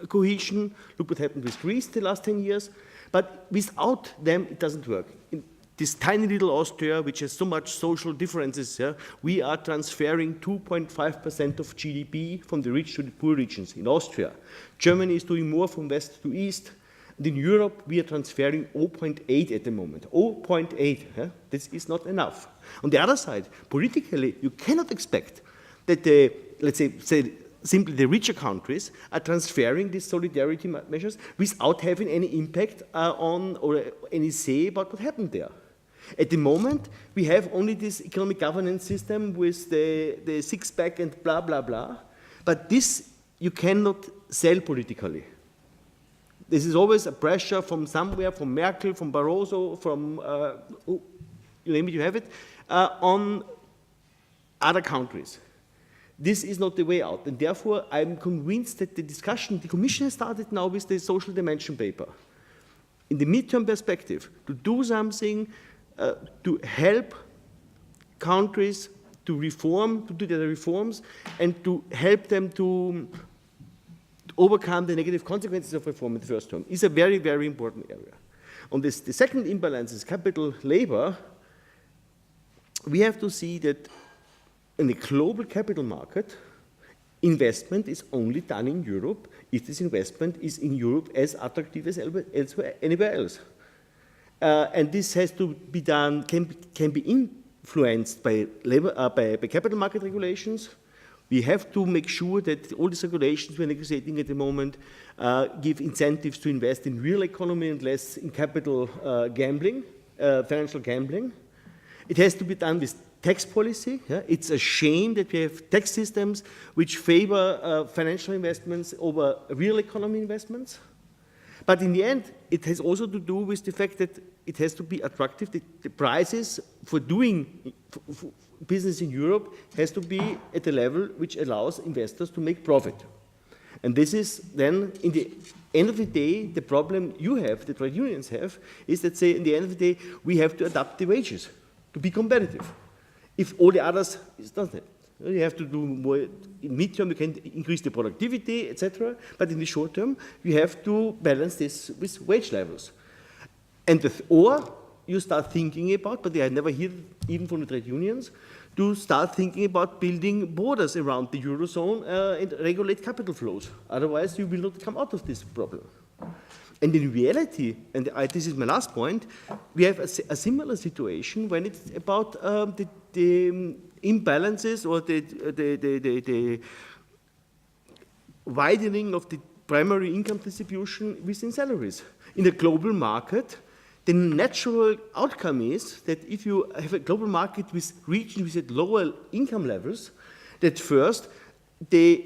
cohesion. Look what happened with Greece the last 10 years. But without them, it doesn't work. In this tiny little Austria, which has so much social differences, we are transferring 2.5% of GDP from the rich to the poor regions in Austria. Germany is doing more from west to east. And in Europe, we are transferring 0.8 at the moment. 0.8, this is not enough. On the other side, politically, you cannot expect that the, let's say simply the richer countries are transferring these solidarity measures without having any impact on or any say about what happened there. At the moment, we have only this economic governance system with the six-pack and blah, blah, blah. But this you cannot sell politically. This is always a pressure from somewhere, from Merkel, from Barroso, from, you name it, you have it, on other countries. This is not the way out, and therefore I'm convinced that the discussion, the Commission has started now with the social dimension paper. in the midterm perspective, to do something to help countries to reform, to do their reforms, and to help them to overcome the negative consequences of reform in the first term is a very, very important area. On this, the second imbalance is capital labor. We have to see that in the global capital market, investment is only done in Europe if this investment is in Europe as attractive as elsewhere, anywhere else. And this has to be done, can be influenced by capital market regulations. We have to make sure that all these regulations we're negotiating at the moment give incentives to invest in real economy and less in capital gambling, financial gambling. It has to be done with tax policy. Yeah? It's a shame that we have tax systems which favor financial investments over real economy investments. But in the end, it has also to do with the fact that it has to be attractive. The prices for doing for business in Europe has to be at a level which allows investors to make profit. And this is then, in the end of the day, the problem you have, the trade unions have, is that, say, in the end of the day, we have to adapt the wages to be competitive. If all the others, it doesn't. You have to do more. In midterm, you can increase the productivity, etc. But in the short term, you have to balance this with wage levels. And or you start thinking about, but I never hear even from the trade unions, to start thinking about building borders around the Eurozone and regulate capital flows. Otherwise, you will not come out of this problem. And in reality, and this is my last point, we have a similar situation when it's about the imbalances or the widening of the primary income distribution within salaries. In a global market, the natural outcome is that if you have a global market with regions with lower income levels, that first the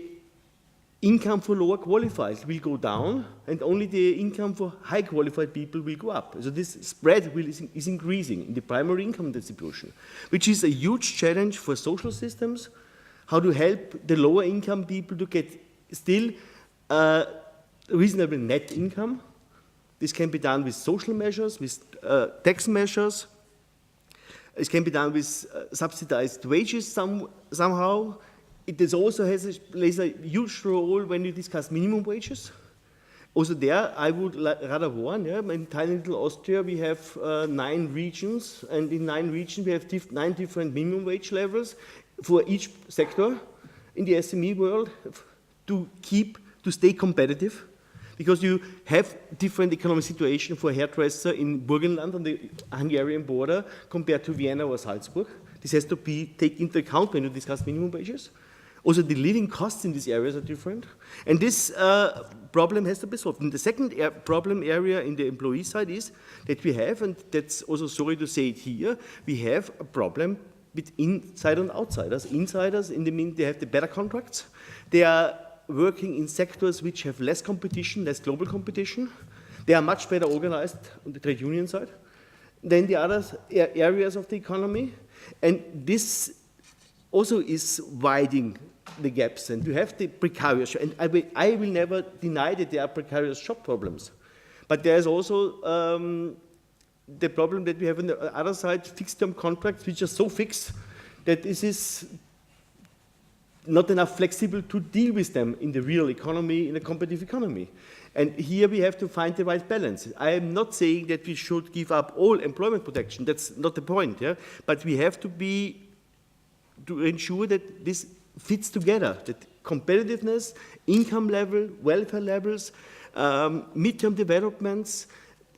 income for lower qualified will go down, and only the income for high qualified people will go up. So this spread is increasing in the primary income distribution, which is a huge challenge for social systems, how to help the lower income people to get still reasonable net income. This can be done with social measures, with tax measures. It can be done with subsidized wages somehow. It also plays a huge role when you discuss minimum wages. Also there, I would rather warn, yeah, in tiny little Austria, we have 9 regions, and in 9 regions, we have 9 different minimum wage levels for each sector in the SME world to stay competitive, because you have different economic situation for a hairdresser in Burgenland on the Hungarian border compared to Vienna or Salzburg. This has to be taken into account when you discuss minimum wages. Also, the living costs in these areas are different. And this problem has to be solved. And the second problem area in the employee side is that we have, and that's also sorry to say it here, we have a problem with inside and outsiders. Insiders, in the mean, they have the better contracts. They are working in sectors which have less competition, less global competition. They are much better organized on the trade union side than the other areas of the economy. And this also is widening the gaps, and you have the precarious, and I will never deny that there are precarious job problems, but there is also the problem that we have on the other side, fixed-term contracts, which are so fixed that this is not enough flexible to deal with them in the real economy, in a competitive economy. And here we have to find the right balance. I am not saying that we should give up all employment protection, that's not the point, yeah? But we have to ensure that this fits together, that competitiveness, income level, welfare levels, midterm developments,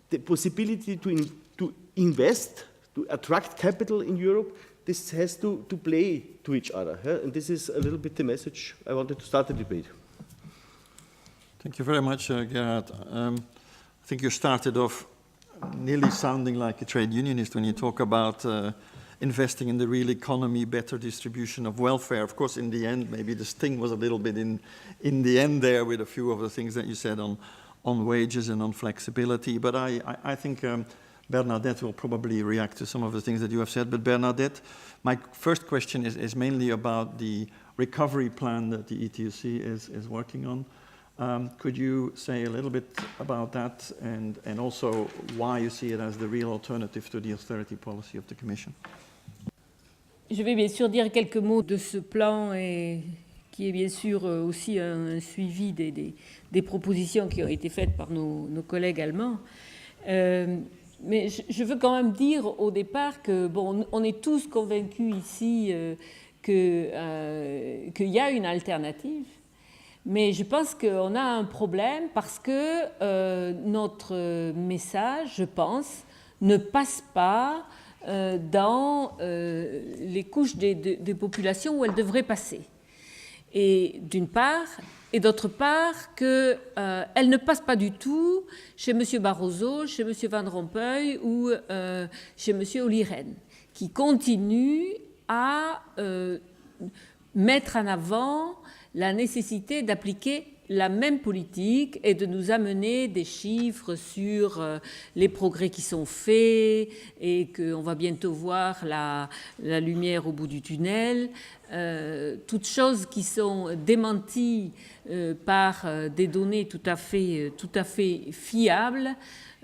the possibility to invest, to attract capital in Europe, this has to play to each other. Yeah? And this is a little bit the message I wanted to start the debate. Thank you very much, Gerhard. I think you started off nearly sounding like a trade unionist when you talk about investing in the real economy, better distribution of welfare. Of course, in the end, maybe the sting was a little bit in the end there with a few of the things that you said on wages and on flexibility. But I think Bernadette will probably react to some of the things that you have said. But Bernadette, my first question is mainly about the recovery plan that the ETUC is working on. Could you say a little bit about that and also why you see it as the real alternative to the austerity policy of the Commission? Je vais bien sûr dire quelques mots de ce plan qui est bien sûr aussi un suivi des propositions qui ont été faites par nos collègues allemands. Mais je veux quand même dire au départ que, bon, on est tous convaincus ici qu'il y a une alternative. Mais je pense qu'on a un problème parce que notre message, je pense, ne passe pas dans les couches des populations où elle devrait passer. Et d'une part, et d'autre part, qu'elle ne passe pas du tout chez M. Barroso, chez M. Van Rompuy ou chez M. Olli Rehn, qui continuent à mettre en avant la nécessité d'appliquer la même politique et de nous amener des chiffres sur les progrès qui sont faits et qu'on va bientôt voir la lumière au bout du tunnel, toutes choses qui sont démenties par des données tout à fait fiables.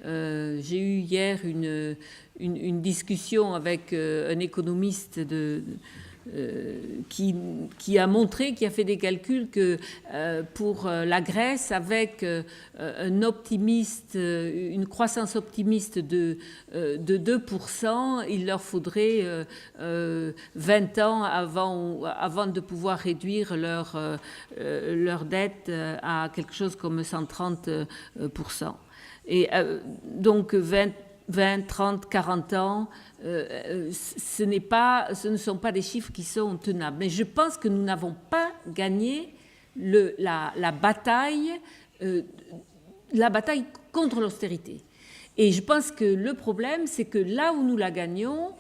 J'ai eu hier une discussion avec un économiste qui a montré, qui a fait des calculs que pour la Grèce, avec une croissance optimiste de 2%, il leur faudrait 20 ans avant de pouvoir réduire leur dette à quelque chose comme 130%. Et donc 20, 30, 40 ans, ce ne sont pas des chiffres qui sont tenables. Mais je pense que nous n'avons pas gagné la bataille contre l'austérité. Et je pense que le problème, c'est que là où nous la gagnons,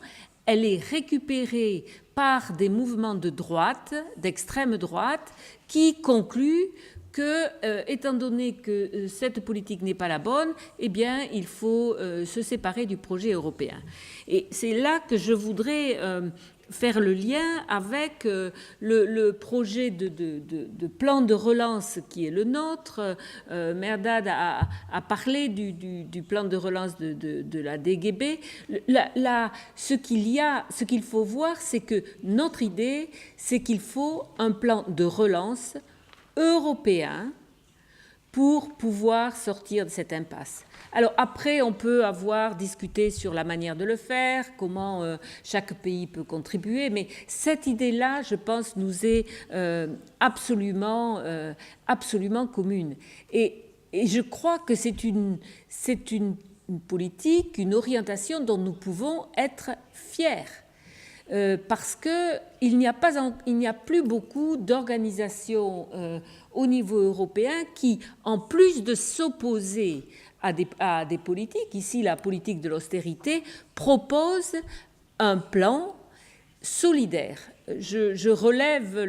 elle est récupérée par des mouvements de droite, d'extrême droite, qui concluent que, étant donné que cette politique n'est pas la bonne, eh bien, il faut se séparer du projet européen. Et c'est là que je voudrais faire le lien avec le projet de plan de relance qui est le nôtre. Merdad a parlé du plan de relance de la DGB. Ce qu'il faut voir, c'est que notre idée, c'est qu'il faut un plan de relance européen pour pouvoir sortir de cette impasse. Alors après, on peut discuté sur la manière de le faire, comment chaque pays peut contribuer, mais cette idée-là, je pense, nous est absolument commune. Et je crois que c'est une politique, une orientation dont nous pouvons être fiers. Parce qu'il n'y a plus beaucoup d'organisations au niveau européen qui, en plus de s'opposer à des politiques, ici la politique de l'austérité, proposent un plan solidaire. Je relève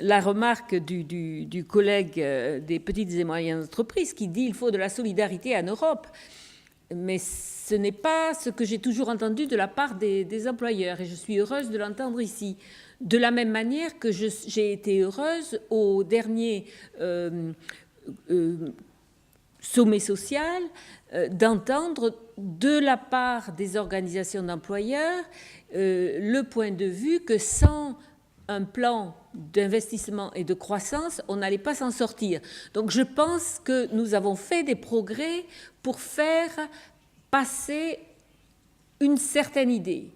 la remarque du collègue des petites et moyennes entreprises qui dit qu'il faut de la solidarité en Europe. Mais ce n'est pas ce que j'ai toujours entendu de la part des employeurs, et je suis heureuse de l'entendre ici. De la même manière que j'ai été heureuse au dernier sommet social d'entendre de la part des organisations d'employeurs le point de vue que sans un plan d'investissement et de croissance, on n'allait pas s'en sortir. Donc je pense que nous avons fait des progrès pour faire passer une certaine idée,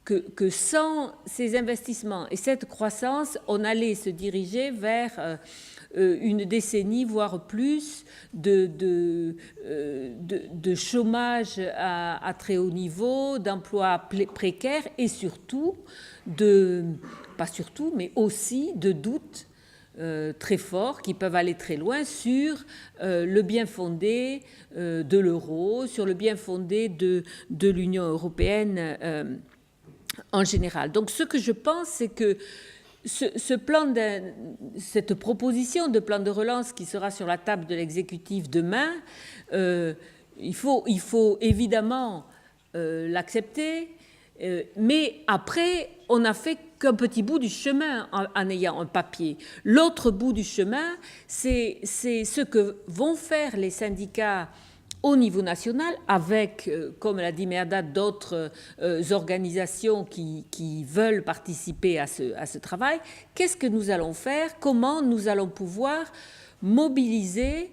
que sans ces investissements et cette croissance, on allait se diriger vers une décennie, voire plus, de chômage à très haut niveau, d'emplois précaires et surtout, pas surtout, mais aussi de doutes très forts qui peuvent aller très loin sur le bien fondé de l'euro, sur le bien fondé de l'Union européenne en général. Donc ce que je pense, c'est que cette proposition de plan de relance qui sera sur la table de l'exécutif demain, il faut évidemment l'accepter. Mais après, on n'a fait qu'un petit bout du chemin en ayant un papier. L'autre bout du chemin, c'est ce que vont faire les syndicats au niveau national, avec, comme l'a dit Merda, d'autres organisations qui veulent participer à ce travail. Qu'est-ce que nous allons faire? Comment nous allons pouvoir mobiliser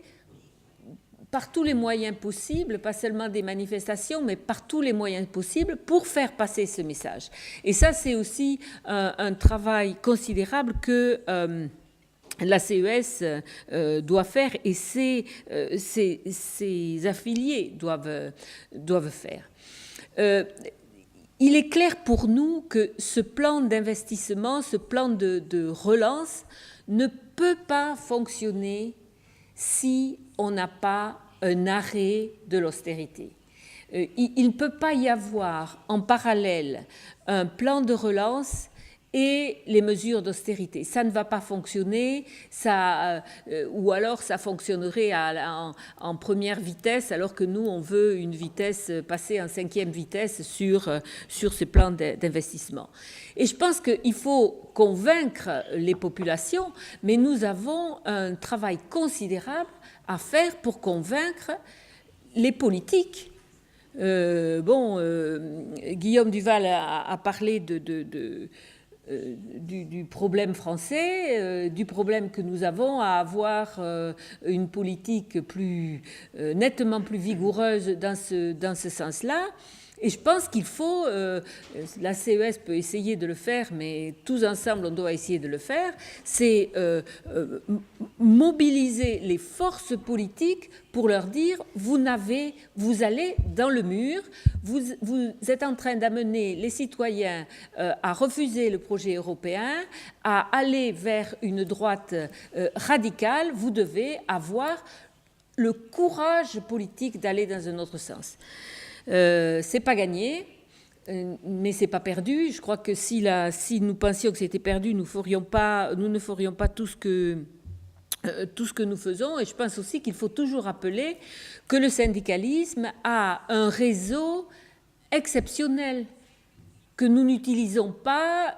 par tous les moyens possibles, pas seulement des manifestations, mais par tous les moyens possibles pour faire passer ce message. Et ça, c'est aussi un travail considérable que la CES doit faire et ses affiliés doivent faire. Il est clair pour nous que ce plan d'investissement, ce plan de relance ne peut pas fonctionner si on n'a pas un arrêt de l'austérité. Il ne peut pas y avoir en parallèle un plan de relance et les mesures d'austérité. Ça ne va pas fonctionner, ou alors ça fonctionnerait en première vitesse, alors que nous, on veut une vitesse, passer en 5e vitesse sur ces plans d'investissement. Et je pense qu'il faut convaincre les populations, mais nous avons un travail considérable à faire pour convaincre les politiques. Guillaume Duval a parlé du problème français, du problème que nous avons à avoir une politique nettement plus vigoureuse dans ce sens-là. Et je pense qu'il faut, la CES peut essayer de le faire, mais tous ensemble, on doit essayer de le faire, c'est mobiliser les forces politiques pour leur dire, vous allez dans le mur, vous êtes en train d'amener les citoyens à refuser le projet européen, à aller vers une droite radicale, vous devez avoir le courage politique d'aller dans un autre sens. C'est pas gagné, mais c'est pas perdu. Je crois que si nous pensions que c'était perdu, nous ne ferions pas tout ce que nous faisons. Et je pense aussi qu'il faut toujours rappeler que le syndicalisme a un réseau exceptionnel que nous n'utilisons pas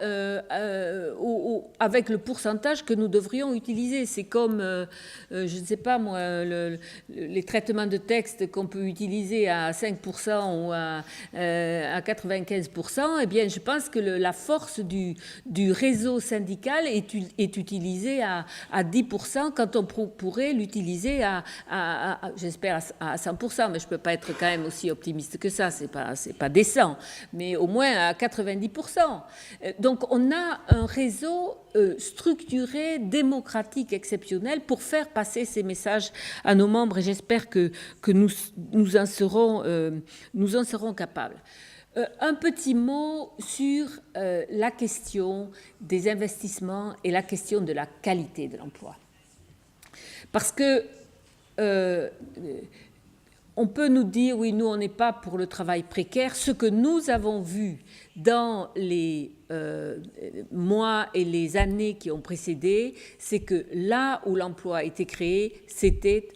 avec le pourcentage que nous devrions utiliser. C'est comme, je ne sais pas moi, les traitements de texte qu'on peut utiliser à 5% ou à 95%. Eh bien, je pense que la force du réseau syndical est utilisée à 10% quand on pourrait l'utiliser j'espère, à 100%, mais je ne peux pas être quand même aussi optimiste que ça, c'est pas décent, mais au moins à 90%. Donc on a un réseau structuré, démocratique, exceptionnel pour faire passer ces messages à nos membres et j'espère que nous en serons capables. Un petit mot sur la question des investissements et la question de la qualité de l'emploi. Parce que on peut nous dire, oui, nous, on n'est pas pour le travail précaire. Ce que nous avons vu dans les mois et les années qui ont précédé, c'est que là où l'emploi a été créé, c'était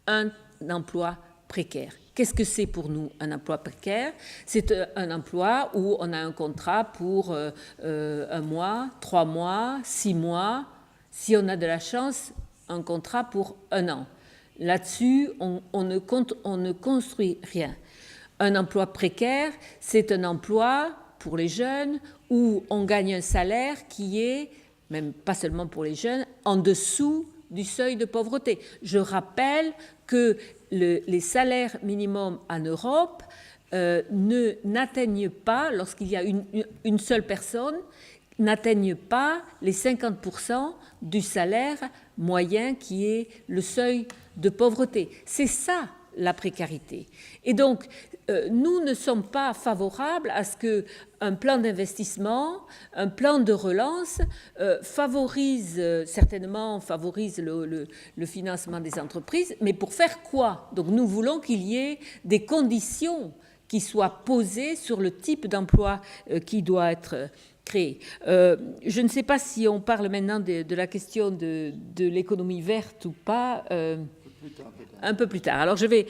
un emploi précaire. Qu'est-ce que c'est pour nous un emploi précaire? C'est un emploi où on a un contrat pour 1 mois, 3 mois, 6 mois. Si on a de la chance, un contrat pour 1 an. Là-dessus, on ne construit rien. Un emploi précaire, c'est un emploi pour les jeunes où on gagne un salaire qui est, même pas seulement pour les jeunes, en dessous du seuil de pauvreté. Je rappelle que les salaires minimums en Europe n'atteignent pas, lorsqu'il y a une seule personne, n'atteignent pas les 50% du salaire moyen qui est le seuil de pauvreté. C'est ça la précarité. Et donc, nous ne sommes pas favorables à ce qu'un plan d'investissement, un plan de relance favorise le financement des entreprises, mais pour faire quoi? Donc nous voulons qu'il y ait des conditions qui soient posées sur le type d'emploi qui doit être créé. Je ne sais pas si on parle maintenant de la question de l'économie verte ou pas. Un peu plus tard. Alors je vais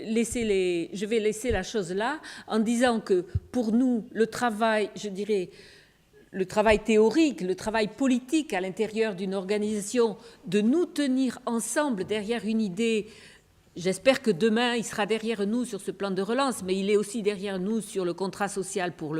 laisser la chose là en disant que pour nous, le travail, je dirais, le travail théorique, le travail politique à l'intérieur d'une organisation, de nous tenir ensemble derrière une idée. J'espère que demain, il sera derrière nous sur ce plan de relance, mais il est aussi derrière nous sur le contrat social pour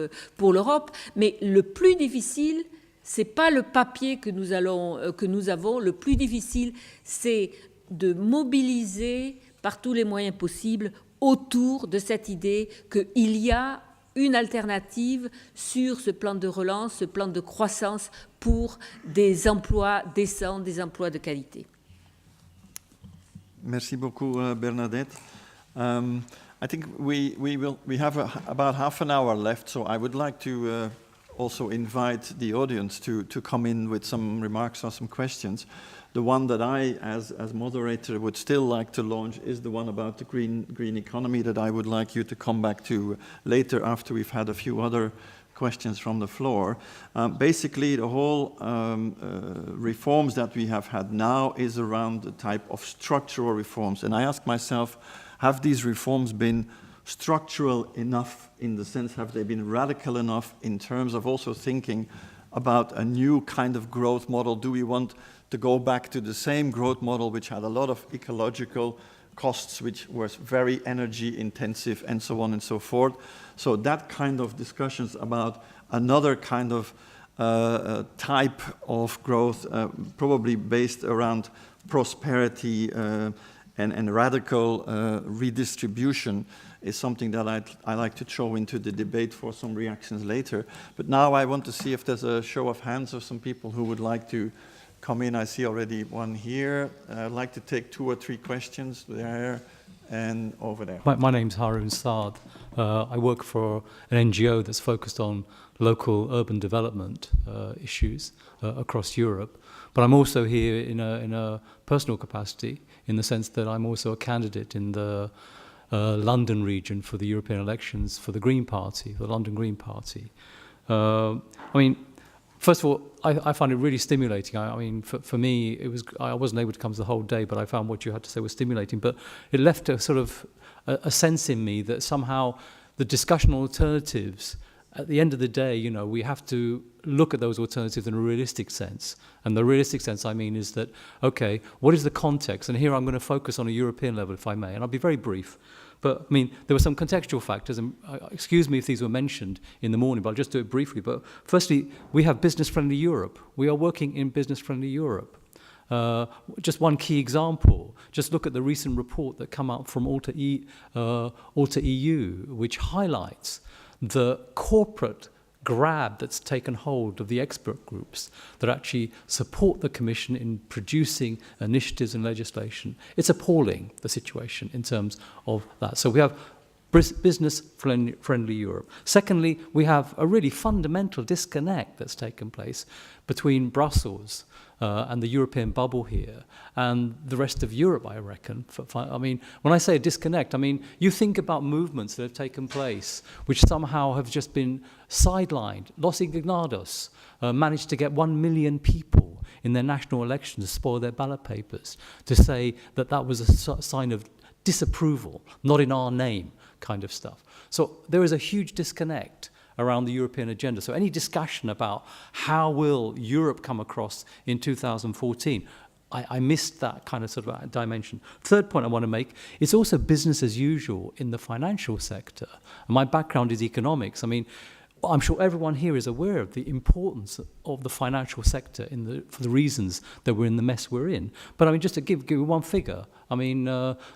l'Europe. Mais le plus difficile, c'est pas le papier que nous avons. Le plus difficile, c'est de mobiliser par tous les moyens possibles autour de cette idée qu'il y a une alternative sur ce plan de relance, ce plan de croissance pour des emplois décents, des emplois de qualité. Merci beaucoup, Bernadette. I think we have about half an hour left, so I would like to also invite the audience to come in with some remarks or some questions. The one that I, as moderator, would still like to launch is the one about the green economy that I would like you to come back to later after we've had a few other questions from the floor. Basically, the whole reforms that we have had now is around the type of structural reforms. And I ask myself, have these reforms been structural enough in the sense, have they been radical enough in terms of also thinking about a new kind of growth model? Do we want to go back to the same growth model which had a lot of ecological costs, which was very energy intensive and so on and so forth? So that kind of discussions about another kind of type of growth, probably based around prosperity and radical redistribution, is something that I like to throw into the debate for some reactions later. But now I want to see if there's a show of hands of some people who would like to come in. I see already one here. I'd like to take 2 or 3 questions there and over there. My name's Harun Saad. I work for an NGO that's focused on local urban development issues across Europe. But I'm also here in a personal capacity, in the sense that I'm also a candidate in the London region for the European elections for the Green Party, the London Green Party. I mean, first of all, I find it really stimulating. I mean, for me, I wasn't able to come to the whole day, but I found what you had to say was stimulating. But it left a sort of a sense in me that somehow the discussion on alternatives, at the end of the day, you know, we have to look at those alternatives in a realistic sense. And the realistic sense, I mean, is that, okay, what is the context? And here I'm going to focus on a European level, if I may, and I'll be very brief. But, I mean, there were some contextual factors, and excuse me if these were mentioned in the morning, but I'll just do it briefly. But firstly, we have business-friendly Europe. We are working in business-friendly Europe. Just one key example, just look at the recent report that came out from Alta EU, which highlights the corporate grab that's taken hold of the expert groups that actually support the Commission in producing initiatives and legislation. It's appalling, the situation in terms of that. So we have business-friendly Europe. Secondly, we have a really fundamental disconnect that's taken place between Brussels and the European bubble here and the rest of Europe, I reckon. I mean, when I say a disconnect, I mean, you think about movements that have taken place which somehow have just been sidelined. Los Indignados managed to get 1 million people in their national elections to spoil their ballot papers, to say that that was a sign of disapproval, not in our name kind of stuff. So there is a huge disconnect around the European agenda. So any discussion about how will Europe come across in 2014, I missed that kind of sort of dimension. Third point I want to make, it's also business as usual in the financial sector. And my background is economics. I mean, I'm sure everyone here is aware of the importance of the financial sector for the reasons that we're in the mess we're in. But I mean, just to give you one figure, I mean,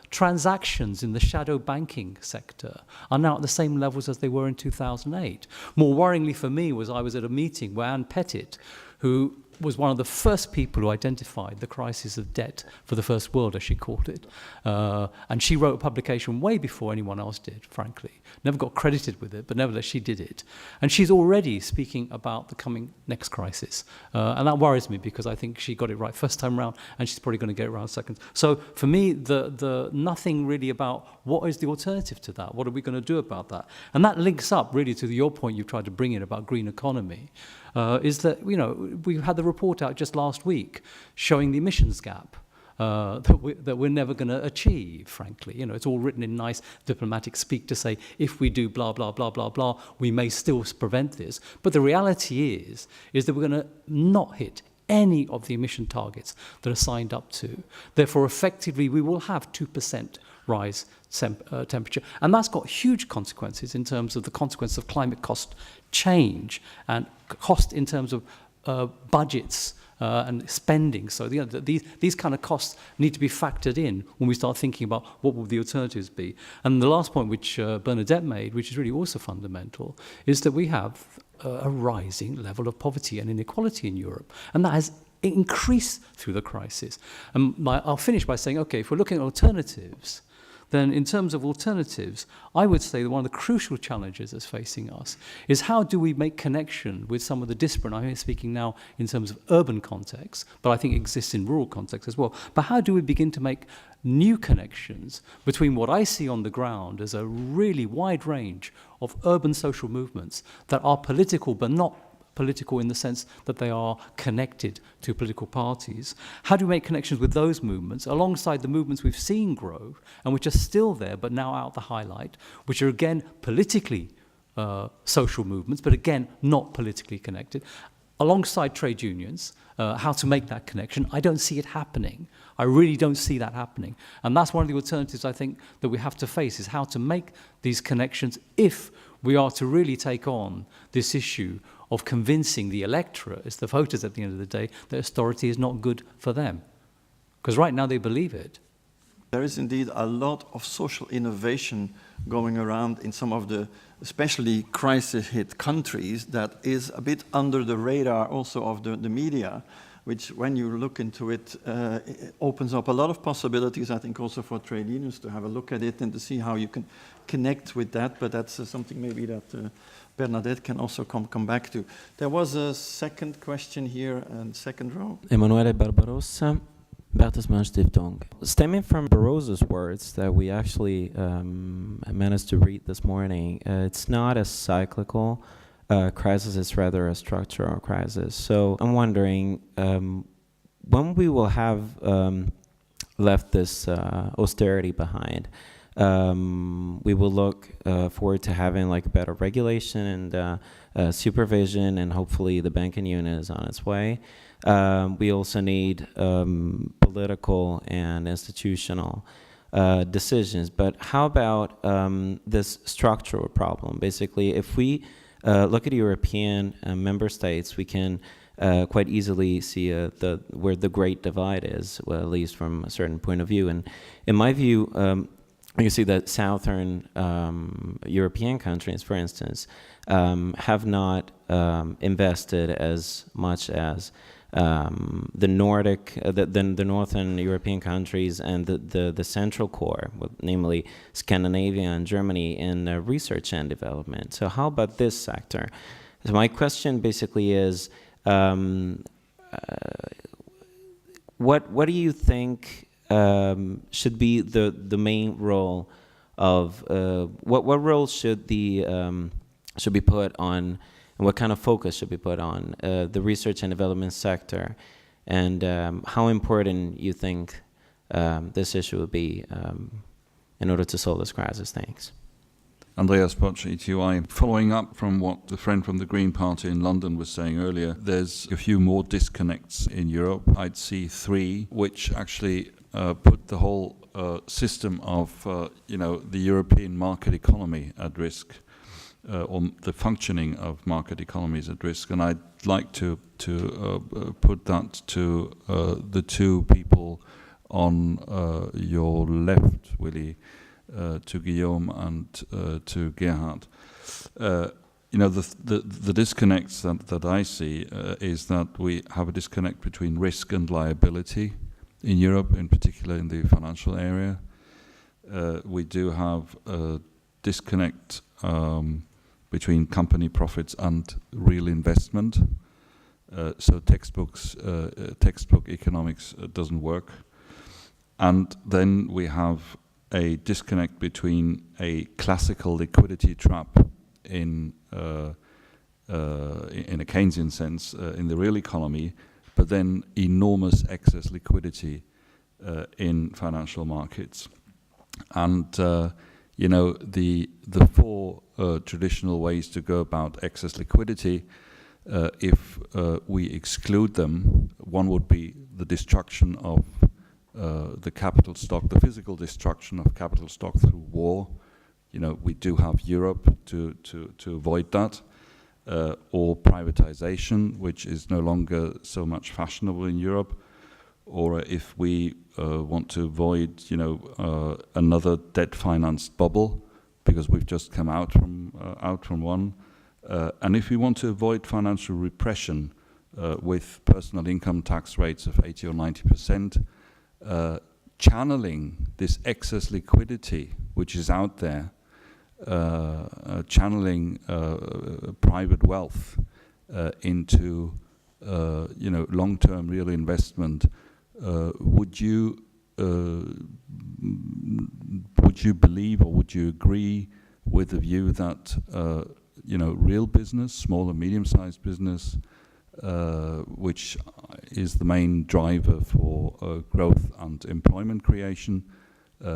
transactions in the shadow banking sector are now at the same levels as they were in 2008. More worryingly for me was I was at a meeting where Anne Pettit, who was one of the first people who identified the crisis of debt for the first world, as she called it. And she wrote a publication way before anyone else did, frankly. Never got credited with it, but nevertheless she did it. And she's already speaking about the coming next crisis. And that worries me because I think she got it right first time round, and she's probably going to get it right second. So for me, the nothing really about what is the alternative to that? What are we going to do about that? And that links up really to your point you've tried to bring in about green economy. Is that, you know, we had the report out just last week showing the emissions gap. that we're never going to achieve, frankly. You know, it's all written in nice diplomatic speak to say, if we do blah, blah, blah, blah, blah, we may still prevent this. But the reality is that we're going to not hit any of the emission targets that are signed up to. Therefore, effectively, we will have 2% rise temperature. And that's got huge consequences in terms of the consequence of climate cost change and cost in terms of budgets and spending. So these kind of costs need to be factored in when we start thinking about what will the alternatives be. And the last point which Bernadette made, which is really also fundamental, is that we have a rising level of poverty and inequality in Europe. And that has increased through the crisis. And I'll finish by saying, okay, if we're looking at alternatives, then in terms of alternatives, I would say that one of the crucial challenges that's facing us is how do we make connection with some of the disparate, I'm speaking now in terms of urban context, but I think it exists in rural context as well, but how do we begin to make new connections between what I see on the ground as a really wide range of urban social movements that are political but not political in the sense that they are connected to political parties. How do we make connections with those movements alongside the movements we've seen grow and which are still there but now out the highlight, which are again politically social movements but again not politically connected, alongside trade unions, how to make that connection? I don't see it happening. I really don't see that happening. And that's one of the alternatives I think that we have to face, is how to make these connections if we are to really take on this issue of convincing the electorate, as the voters at the end of the day, that austerity is not good for them. Because right now they believe it. There is indeed a lot of social innovation going around in some of the especially crisis-hit countries that is a bit under the radar also of the media, which when you look into it, it opens up a lot of possibilities, I think also for trade unions to have a look at it and to see how you can connect with that, but that's something maybe that Bernadette can also come back to. There was a second question here, and second row. Emanuele Barbarossa, Bertelsmann Stiftung. Stemming from Barroso's words that we actually managed to read this morning, it's not a cyclical crisis, it's rather a structural crisis. So I'm wondering when we will have left this austerity behind, we will look forward to having like better regulation and supervision, and hopefully the banking union is on its way. We also need political and institutional decisions. But how about this structural problem? Basically, if we look at European member states, we can quite easily see where the great divide is, well, at least from a certain point of view. And in my view, you see that southern European countries, for instance, have not invested as much as the Nordic, the northern European countries and the central core, namely Scandinavia and Germany, in research and development. So how about this sector? So my question basically is, what do you think should be the main role of what role should be put on, and what kind of focus should be put on the research and development sector, and how important you think this issue would be in order to solve this crisis? Thanks. Andreas Potsch, ETUI. Following up from what the friend from the Green Party in London was saying earlier, there's a few more disconnects in Europe. I'd see three, which actually put the whole system of, the European market economy at risk, or the functioning of market economies at risk. And I'd like to put that to the two people on your left, Willy, to Guillaume and to Gerhard. The disconnects that I see is that we have a disconnect between risk and liability in Europe, in particular in the financial area. We do have a disconnect between company profits and real investment. So textbook economics doesn't work. And then we have a disconnect between a classical liquidity trap in a Keynesian sense in the real economy, but then enormous excess liquidity in financial markets. And the four traditional ways to go about excess liquidity, if we exclude them, one would be the destruction of the capital stock, the physical destruction of capital stock through war. We do have Europe to avoid that, or privatization, which is no longer so much fashionable in Europe, or if we want to avoid, another debt-financed bubble, because we've just come out from one, and if we want to avoid financial repression with personal income tax rates of 80 or 90%, channeling this excess liquidity which is out there, channeling private wealth into long-term real investment. Would you believe, or would you agree with the view that real business, small and medium-sized business, which is the main driver for growth and employment creation,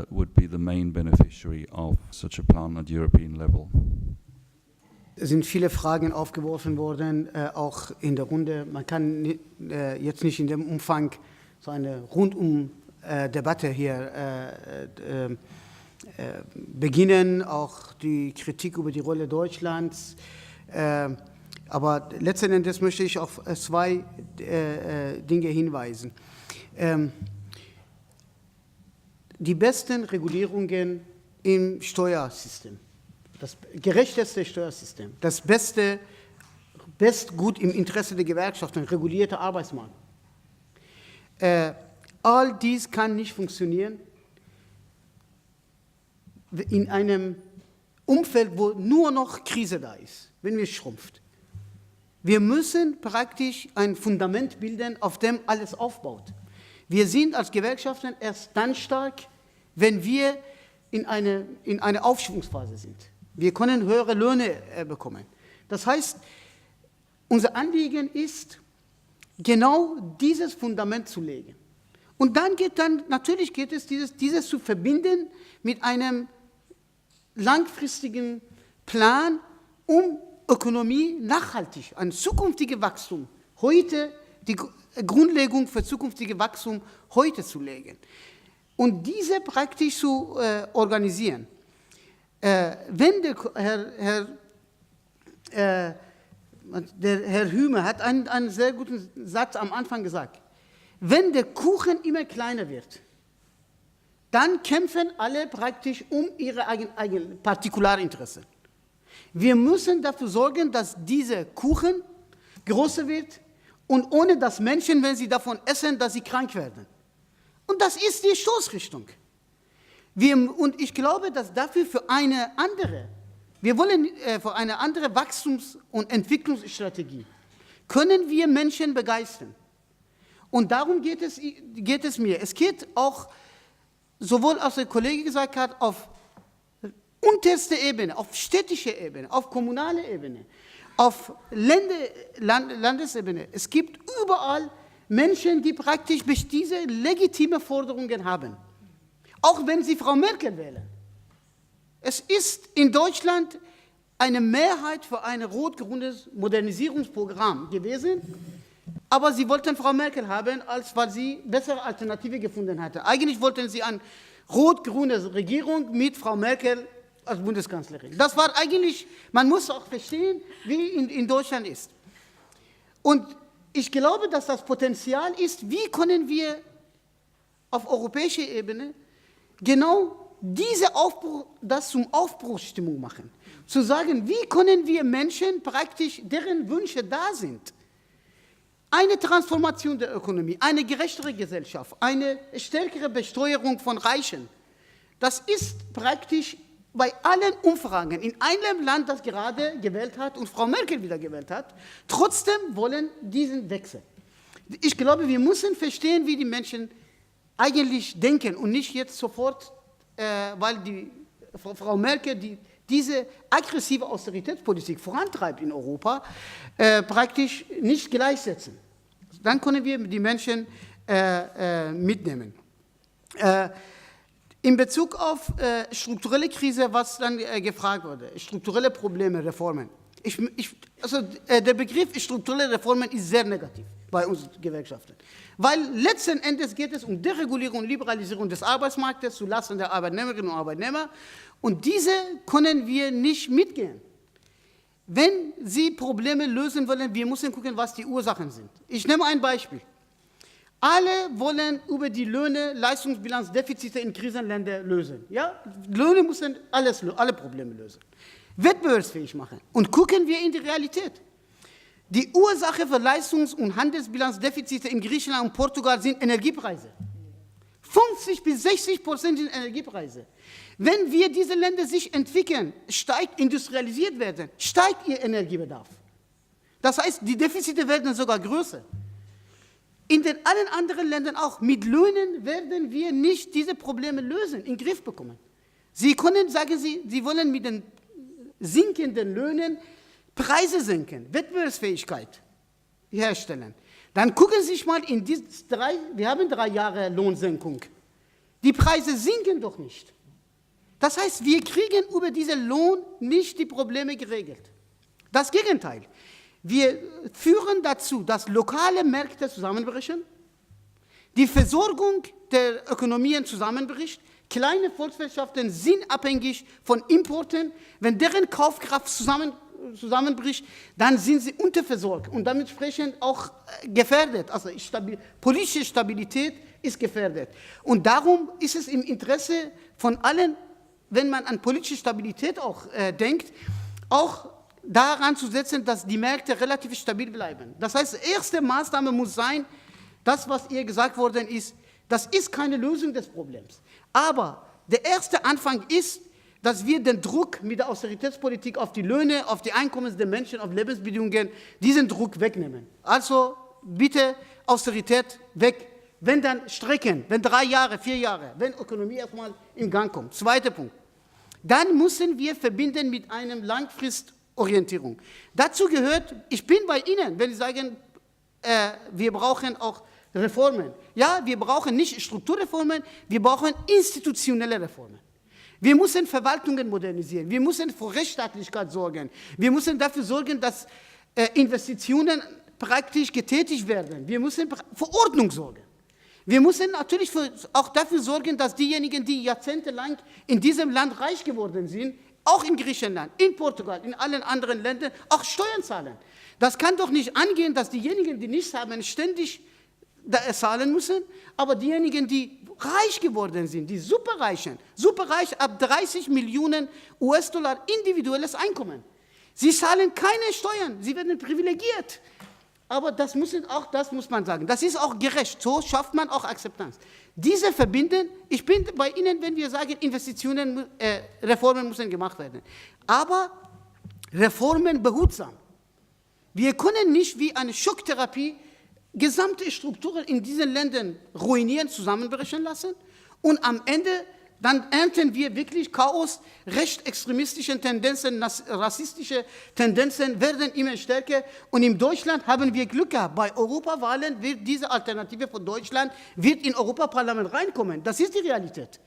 would be the main beneficiary of such a plan at European level? Es sind viele Fragen aufgeworfen worden, auch in der Runde. Man kann jetzt nicht in dem Umfang so eine Rundum-Debatte hier beginnen, auch die Kritik über die Rolle Deutschlands. Aber letzten Endes möchte ich auf zwei Dinge hinweisen. Die besten Regulierungen im Steuersystem, das gerechteste Steuersystem, das beste Gut im Interesse der Gewerkschaften, regulierter Arbeitsmarkt. All dies kann nicht funktionieren in einem Umfeld, wo nur noch Krise da ist, wenn wir schrumpft. Wir müssen praktisch ein Fundament bilden, auf dem alles aufbaut. Wir sind als Gewerkschaften erst dann stark, wenn wir in eine Aufschwungsphase sind. Wir können höhere Löhne bekommen. Das heißt, unser Anliegen ist, genau dieses Fundament zu legen. Und natürlich geht es, dieses zu verbinden mit einem langfristigen Plan, um Ökonomie nachhaltig, ein zukünftiges Wachstum, heute die Grundlegung für zukünftiges Wachstum heute zu legen und diese praktisch zu organisieren. Wenn der Herr Hümer hat einen sehr guten Satz am Anfang gesagt, wenn der Kuchen immer kleiner wird, dann kämpfen alle praktisch um ihre eigenen Partikularinteressen. Wir müssen dafür sorgen, dass dieser Kuchen größer wird und ohne dass Menschen, wenn sie davon essen, dass sie krank werden. Und das ist die Stoßrichtung. Und ich glaube, dass dafür wir wollen für eine andere Wachstums- und Entwicklungsstrategie, können wir Menschen begeistern. Und darum geht es mir. Es geht auch, sowohl als der Kollege gesagt hat, auf unterste Ebene, auf städtische Ebene, auf kommunale Ebene, auf Landesebene. Es gibt überall Menschen, die praktisch diese legitime Forderungen haben, auch wenn sie Frau Merkel wählen. Es ist in Deutschland eine Mehrheit für ein rot-grünes Modernisierungsprogramm gewesen, aber sie wollten Frau Merkel haben, weil sie bessere Alternative gefunden hatte. Eigentlich wollten sie eine rot-grüne Regierung mit Frau Merkel als Bundeskanzlerin. Das war eigentlich, man muss auch verstehen, wie in Deutschland ist. Und ich glaube, dass das Potenzial ist, wie können wir auf europäischer Ebene genau das zum Aufbruchsstimmung machen. Zu sagen, wie können wir Menschen praktisch, deren Wünsche da sind, eine Transformation der Ökonomie, eine gerechtere Gesellschaft, eine stärkere Besteuerung von Reichen. Das ist praktisch bei allen Umfragen in einem Land, das gerade gewählt hat und Frau Merkel wieder gewählt hat, trotzdem wollen diesen Wechsel. Ich glaube, wir müssen verstehen, wie die Menschen eigentlich denken und nicht jetzt sofort, weil Frau Merkel diese aggressive Austeritätspolitik vorantreibt in Europa, praktisch nicht gleichsetzen. Dann können wir die Menschen mitnehmen. In Bezug auf strukturelle Krise, was dann gefragt wurde, strukturelle Probleme, Reformen. Der Begriff strukturelle Reformen ist sehr negativ bei uns Gewerkschaften. Weil letzten Endes geht es um Deregulierung und Liberalisierung des Arbeitsmarktes zulasten der Arbeitnehmerinnen und Arbeitnehmer. Und diese können wir nicht mitgehen. Wenn Sie Probleme lösen wollen, wir müssen gucken, was die Ursachen sind. Ich nehme ein Beispiel. Alle wollen über die Löhne Leistungsbilanzdefizite in Krisenländern lösen. Ja? Löhne müssen alle Probleme lösen. Wettbewerbsfähig machen. Und gucken wir in die Realität. Die Ursache für Leistungs- und Handelsbilanzdefizite in Griechenland und Portugal sind Energiepreise. 50-60% sind Energiepreise. Wenn wir diese Länder sich entwickeln, industrialisiert werden, steigt ihr Energiebedarf. Das heißt, die Defizite werden sogar größer. In allen anderen Ländern auch. Mit Löhnen werden wir nicht diese Probleme lösen, in den Griff bekommen. Sie können, sagen Sie, Sie wollen mit den sinkenden Löhnen Preise senken, Wettbewerbsfähigkeit herstellen. Dann gucken Sie sich mal wir haben 3 Jahre Lohnsenkung. Die Preise sinken doch nicht. Das heißt, wir kriegen über diesen Lohn nicht die Probleme geregelt. Das Gegenteil. Wir führen dazu, dass lokale Märkte zusammenbrechen, die Versorgung der Ökonomien zusammenbricht, kleine Volkswirtschaften sind abhängig von Importen. Wenn deren Kaufkraft zusammenbricht, dann sind sie unterversorgt und dementsprechend auch gefährdet. Also politische Stabilität ist gefährdet. Und darum ist es im Interesse von allen, wenn man an politische Stabilität auch denkt, auch daran zu setzen, dass die Märkte relativ stabil bleiben. Das heißt, die erste Maßnahme muss sein, das, was ihr gesagt worden ist, das ist keine Lösung des Problems. Aber der erste Anfang ist, dass wir den Druck mit der Austeritätspolitik auf die Löhne, auf die Einkommen der Menschen, auf Lebensbedingungen, diesen Druck wegnehmen. Also bitte Austerität weg. Wenn dann Strecken, wenn 3 Jahre, 4 Jahre, wenn Ökonomie erstmal in Gang kommt. Zweiter Punkt. Dann müssen wir verbinden mit einer Langfristorientierung. Dazu gehört, ich bin bei Ihnen, wenn Sie sagen, wir brauchen auch Reformen. Ja, wir brauchen nicht Strukturreformen, wir brauchen institutionelle Reformen. Wir müssen Verwaltungen modernisieren, wir müssen für Rechtsstaatlichkeit sorgen, wir müssen dafür sorgen, dass Investitionen praktisch getätigt werden, wir müssen für Ordnung sorgen. Wir müssen natürlich auch dafür sorgen, dass diejenigen, die jahrzehntelang in diesem Land reich geworden sind, auch in Griechenland, in Portugal, in allen anderen Ländern, auch Steuern zahlen. Das kann doch nicht angehen, dass diejenigen, die nichts haben, ständig zahlen müssen, aber diejenigen, die reich geworden sind, die superreich ab 30 Millionen US-Dollar individuelles Einkommen. Sie zahlen keine Steuern, sie werden privilegiert. Aber das muss man sagen. Das ist auch gerecht. So schafft man auch Akzeptanz. Diese verbinden, ich bin bei Ihnen, wenn wir sagen, Reformen müssen gemacht werden. Aber Reformen behutsam. Wir können nicht wie eine Schocktherapie gesamte Strukturen in diesen Ländern ruinieren, zusammenbrechen lassen und am Ende dann ernten wir wirklich Chaos, rechtsextremistische Tendenzen, rassistische Tendenzen werden immer stärker und in Deutschland haben wir Glück gehabt. Bei Europawahlen wird diese Alternative von Deutschland in Europaparlament reinkommen. Das ist die Realität.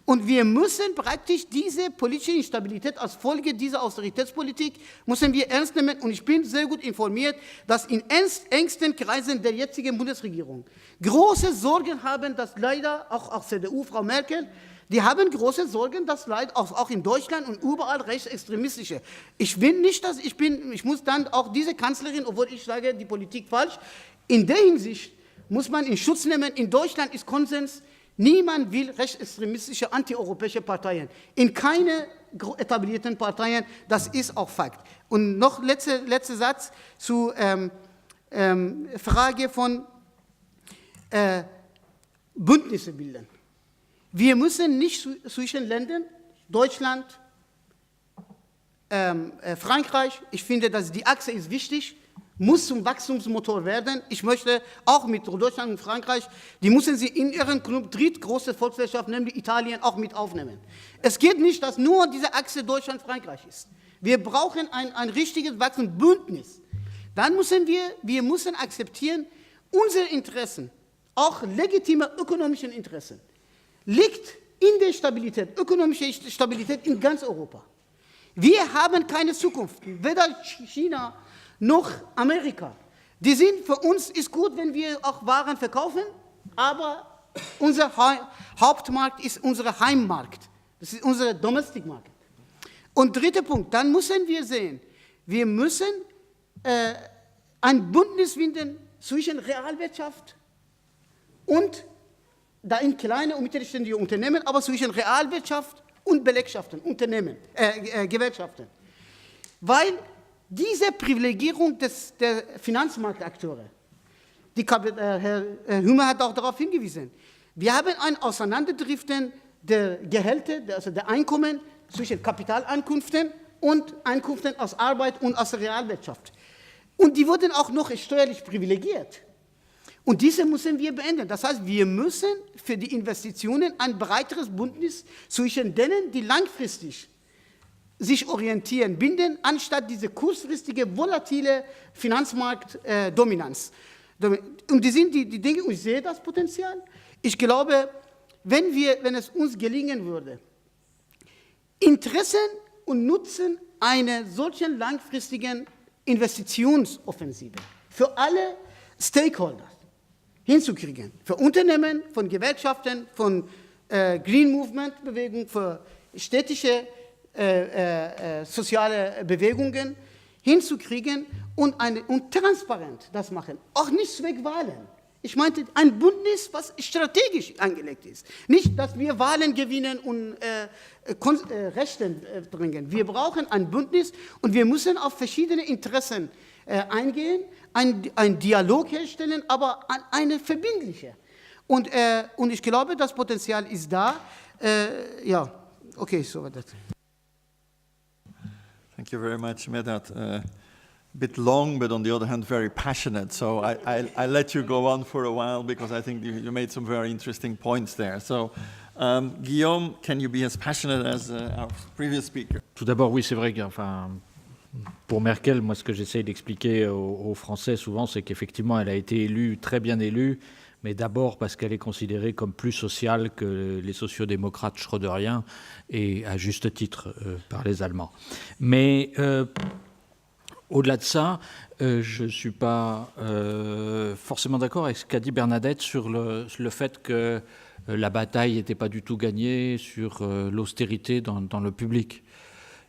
Und wir müssen praktisch diese politische Instabilität als Folge dieser Austeritätspolitik müssen wir ernst nehmen. Und ich bin sehr gut informiert, dass in engsten Kreisen der jetzigen Bundesregierung große Sorgen haben, dass leider auch CDU, Frau Merkel, die haben große Sorgen, dass leider auch in Deutschland und überall rechtsextremistische. Ich muss dann auch diese Kanzlerin, obwohl ich sage, die Politik falsch, in der Hinsicht muss man in Schutz nehmen. In Deutschland ist Konsens, niemand will rechtsextremistische, antieuropäische Parteien. In keine etablierten Parteien, das ist auch Fakt. Und noch letzter Satz zur Frage von Bündnisse bilden. Wir müssen nicht zwischen Ländern, Deutschland, Frankreich, ich finde, dass die Achse ist wichtig, muss zum Wachstumsmotor werden. Ich möchte auch mit Deutschland und Frankreich, die müssen sie in ihren drittgroße Volkswirtschaft, nämlich Italien, auch mit aufnehmen. Es geht nicht, dass nur diese Achse Deutschland-Frankreich ist. Wir brauchen ein richtiges Wachstumsbündnis. Dann müssen wir müssen akzeptieren, unsere Interessen, auch legitime ökonomische Interessen, liegt in der Stabilität, ökonomische Stabilität in ganz Europa. Wir haben keine Zukunft, weder China noch Amerika. Die sind für uns ist gut, wenn wir auch Waren verkaufen, aber unser Hauptmarkt ist unser Heimmarkt. Das ist unser Domestic Market. Und dritter Punkt, dann müssen wir sehen, wir müssen ein Bündnis finden zwischen Realwirtschaft und da in kleine und mittelständische Unternehmen, aber zwischen Realwirtschaft und Belegschaften, Gewerkschaften. Weil diese Privilegierung der Finanzmarktakteure, Herr Hümer hat auch darauf hingewiesen, wir haben ein Auseinanderdriften der Gehälter, also der Einkommen zwischen Kapitaleinkünften und Einkünften aus Arbeit und aus der Realwirtschaft. Und die wurden auch noch steuerlich privilegiert. Und diese müssen wir beenden. Das heißt, wir müssen für die Investitionen ein breiteres Bündnis zwischen denen, die langfristig sich orientieren, binden, anstatt diese kurzfristige, volatile Finanzmarktdominanz. Und die sind die Dinge, und ich sehe das Potenzial. Ich glaube, wenn es uns gelingen würde, Interessen und Nutzen einer solchen langfristigen Investitionsoffensive für alle Stakeholder hinzukriegen, für Unternehmen, von Gewerkschaften, von Green Movement Bewegungen, für städtische soziale Bewegungen hinzukriegen und transparent das machen, auch nicht zwecks Wahlen. Ich meinte ein Bündnis, was strategisch angelegt ist. Nicht, dass wir Wahlen gewinnen und Rechte bringen. Wir brauchen ein Bündnis und wir müssen auf verschiedene Interessen eingehen, einen Dialog herstellen, aber eine verbindliche. Und ich glaube, das Potenzial ist da. Ja, okay, so war das. Thank you very much, Medhat. Bit long, but on the other hand, very passionate. So I let you go on for a while because I think you made some very interesting points there. So Guillaume, can you be as passionate as our previous speaker? Tout d'abord, oui, c'est vrai que, enfin, pour Merkel, moi, ce que j'essaye d'expliquer aux Français souvent, c'est qu'effectivement, elle a été élue, très bien élue, mais d'abord parce qu'elle est considérée comme plus sociale que les sociodémocrates schröderiens, et à juste titre par les Allemands. Mais au-delà de ça, je ne suis pas forcément d'accord avec ce qu'a dit Bernadette sur le fait que la bataille n'était pas du tout gagnée sur l'austérité dans le public.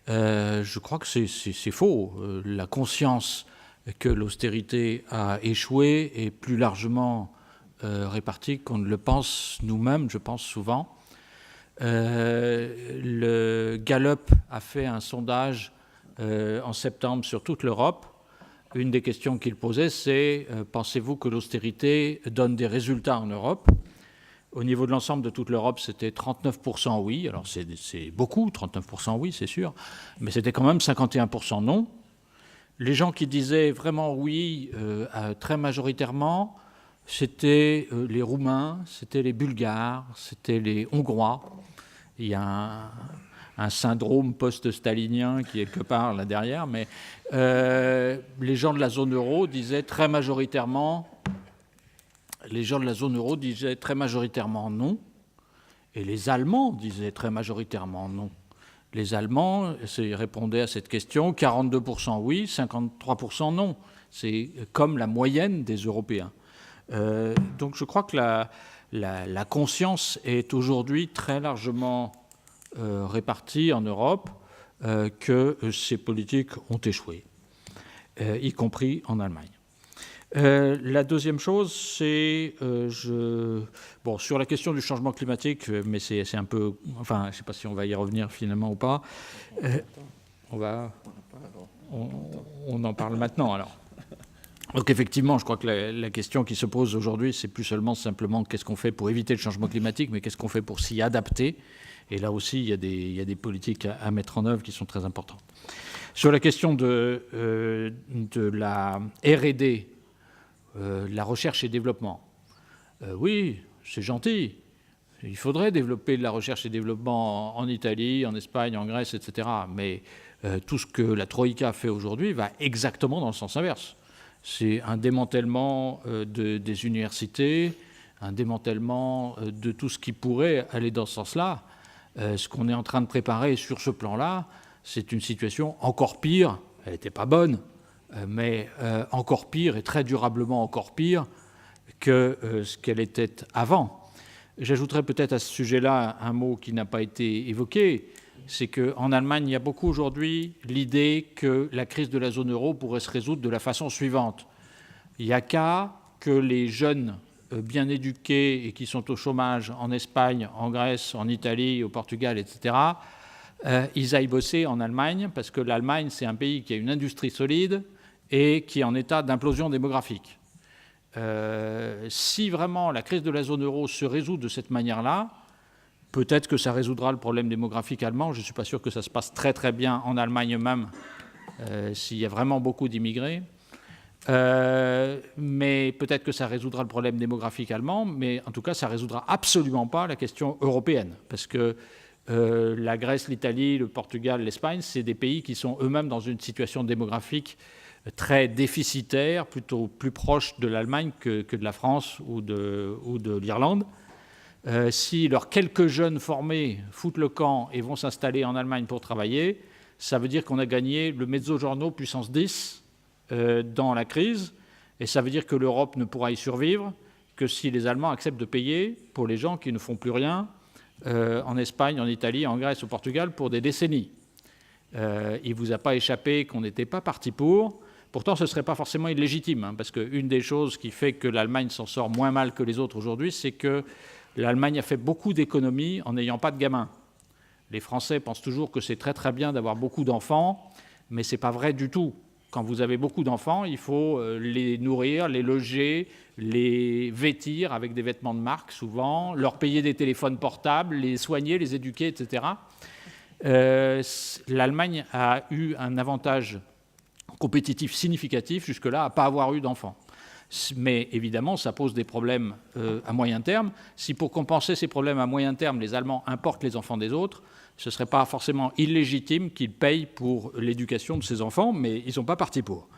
Je crois que c'est faux. La conscience que l'austérité a échoué est plus largement répartie qu'on ne le pense nous-mêmes, je pense souvent. Le Gallup a fait un sondage en septembre sur toute l'Europe. Une des questions qu'il posait, c'est pensez-vous que l'austérité donne des résultats en Europe ? Au niveau de l'ensemble de toute l'Europe, c'était 39% oui. Alors c'est beaucoup, 39% oui, c'est sûr, mais c'était quand même 51% non. Les gens qui disaient vraiment oui, très majoritairement, c'était les Roumains, c'était les Bulgares, c'était les Hongrois. Il y a un syndrome post-stalinien qui est quelque part là derrière, mais les gens de la zone euro disaient très majoritairement, non, et les Allemands disaient très majoritairement non. Les Allemands répondaient à cette question, 42% oui, 53% non. C'est comme la moyenne des Européens. Donc je crois que la conscience est aujourd'hui très largement répartie en Europe que ces politiques ont échoué, y compris en Allemagne. La deuxième chose, c'est sur la question du changement climatique, mais c'est un peu, enfin, je ne sais pas si on va y revenir finalement ou pas. On en parle maintenant alors. Donc effectivement, je crois que la question qui se pose aujourd'hui, c'est plus simplement qu'est-ce qu'on fait pour éviter le changement climatique, mais qu'est-ce qu'on fait pour s'y adapter. Et là aussi, il y a des politiques à mettre en œuvre qui sont très importantes. Sur la question de la R&D, la recherche et développement, oui, c'est gentil. Il faudrait développer de la recherche et développement en Italie, en Espagne, en Grèce, etc. Mais tout ce que la Troïka fait aujourd'hui va exactement dans le sens inverse. C'est un démantèlement des universités, un démantèlement de tout ce qui pourrait aller dans ce sens-là. Ce qu'on est en train de préparer sur ce plan-là, c'est une situation encore pire. Elle n'était pas bonne, mais encore pire et très durablement encore pire que ce qu'elle était avant. J'ajouterais peut-être à ce sujet-là un mot qui n'a pas été évoqué, c'est qu'en Allemagne, il y a beaucoup aujourd'hui l'idée que la crise de la zone euro pourrait se résoudre de la façon suivante. Il n'y a qu'à que les jeunes bien éduqués et qui sont au chômage en Espagne, en Grèce, en Italie, au Portugal, etc., ils aillent bosser en Allemagne, parce que l'Allemagne, c'est un pays qui a une industrie solide et qui est en état d'implosion démographique. Si vraiment la crise de la zone euro se résout de cette manière-là, peut-être que ça résoudra le problème démographique allemand. Je ne suis pas sûr que ça se passe très très bien en Allemagne même, s'il y a vraiment beaucoup d'immigrés. Mais peut-être que ça résoudra le problème démographique allemand, mais en tout cas, ça ne résoudra absolument pas la question européenne, parce que la Grèce, l'Italie, le Portugal, l'Espagne, c'est des pays qui sont eux-mêmes dans une situation démographique très déficitaire, plutôt plus proche de l'Allemagne que de la France ou de l'Irlande. Si leurs quelques jeunes formés foutent le camp et vont s'installer en Allemagne pour travailler, ça veut dire qu'on a gagné le mezzogiorno puissance 10 dans la crise, et ça veut dire que l'Europe ne pourra y survivre que si les Allemands acceptent de payer pour les gens qui ne font plus rien en Espagne, en Italie, en Grèce, au Portugal pour des décennies. Il ne vous a pas échappé qu'on n'était pas parti pour. Pourtant, ce ne serait pas forcément illégitime, hein, parce qu'une des choses qui fait que l'Allemagne s'en sort moins mal que les autres aujourd'hui, c'est que l'Allemagne a fait beaucoup d'économies en n'ayant pas de gamins. Les Français pensent toujours que c'est très très bien d'avoir beaucoup d'enfants, mais ce n'est pas vrai du tout. Quand vous avez beaucoup d'enfants, il faut les nourrir, les loger, les vêtir avec des vêtements de marque souvent, leur payer des téléphones portables, les soigner, les éduquer, etc. L'Allemagne a eu un avantage compétitif significatif jusque-là à ne pas avoir eu d'enfants. Mais évidemment, ça pose des problèmes à moyen terme. Si pour compenser ces problèmes à moyen terme, les Allemands importent les enfants des autres, ce ne serait pas forcément illégitime qu'ils payent pour l'éducation de ces enfants, mais ils ne sont pas partis pour.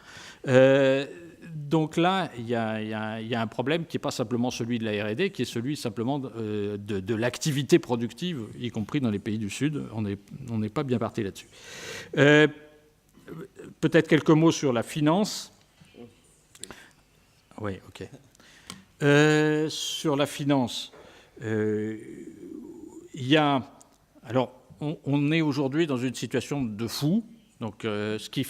Donc là, il y a un problème qui n'est pas simplement celui de la R&D, qui est celui simplement de l'activité productive, y compris dans les pays du Sud. On n'est pas bien parti là-dessus. Peut-être quelques mots sur la finance. Oui, OK. Sur la finance, il y a... Alors, on est aujourd'hui dans une situation de fou. Donc, ce qui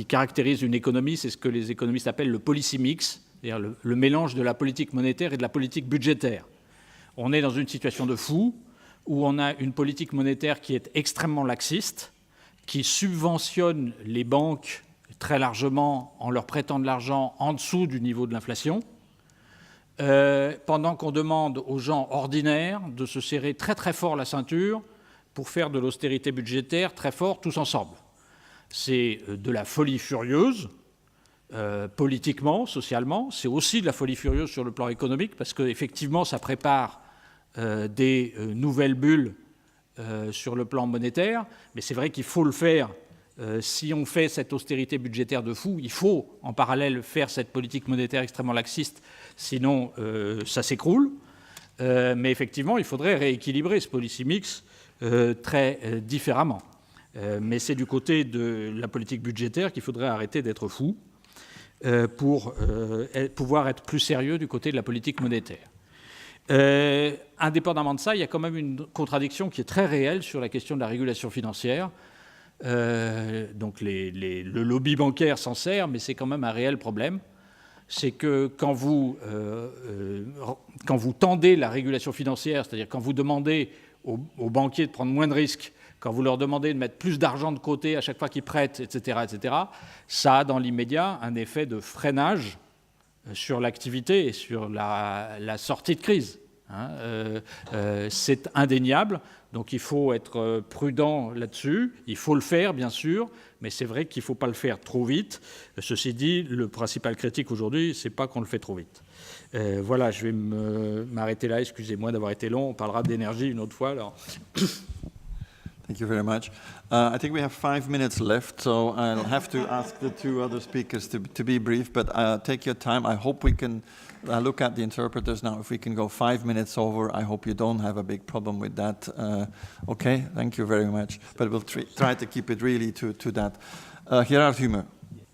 caractérise une économie, c'est ce que les économistes appellent le policy mix, c'est-à-dire le mélange de la politique monétaire et de la politique budgétaire. On est dans une situation de fou où on a une politique monétaire qui est extrêmement laxiste, qui subventionne les banques très largement en leur prêtant de l'argent en dessous du niveau de l'inflation, pendant qu'on demande aux gens ordinaires de se serrer très très fort la ceinture pour faire de l'austérité budgétaire très fort tous ensemble. C'est de la folie furieuse, politiquement, socialement. C'est aussi de la folie furieuse sur le plan économique, parce qu'effectivement, ça prépare des nouvelles bulles sur le plan monétaire. Mais c'est vrai qu'il faut le faire. Si on fait cette austérité budgétaire de fou, il faut en parallèle faire cette politique monétaire extrêmement laxiste, sinon ça s'écroule. Mais effectivement, il faudrait rééquilibrer ce policy mix très différemment. Mais c'est du côté de la politique budgétaire qu'il faudrait arrêter d'être fou pour pouvoir être plus sérieux du côté de la politique monétaire. Indépendamment de ça, il y a quand même une contradiction qui est très réelle sur la question de la régulation financière. Donc le lobby bancaire s'en sert, mais c'est quand même un réel problème. C'est que quand vous tendez la régulation financière, c'est-à-dire quand vous demandez aux banquiers de prendre moins de risques, quand vous leur demandez de mettre plus d'argent de côté à chaque fois qu'ils prêtent, etc., ça a dans l'immédiat un effet de freinage sur l'activité et sur la sortie de crise. C'est indéniable, donc il faut être prudent là-dessus. Il faut le faire, bien sûr, mais c'est vrai qu'il ne faut pas le faire trop vite. Ceci dit, le principal critique aujourd'hui, ce n'est pas qu'on le fait trop vite. Voilà, je vais m'arrêter là. Excusez-moi d'avoir été long. On parlera d'énergie une autre fois. Alors. Thank you very much. I think we have 5 minutes left, so I'll have to ask the two other speakers to be brief, but take your time. I hope we can look at the interpreters now. If we can go 5 minutes over, I hope you don't have a big problem with that. Okay, thank you very much. But we'll try to keep it really to that. Gerard Humer.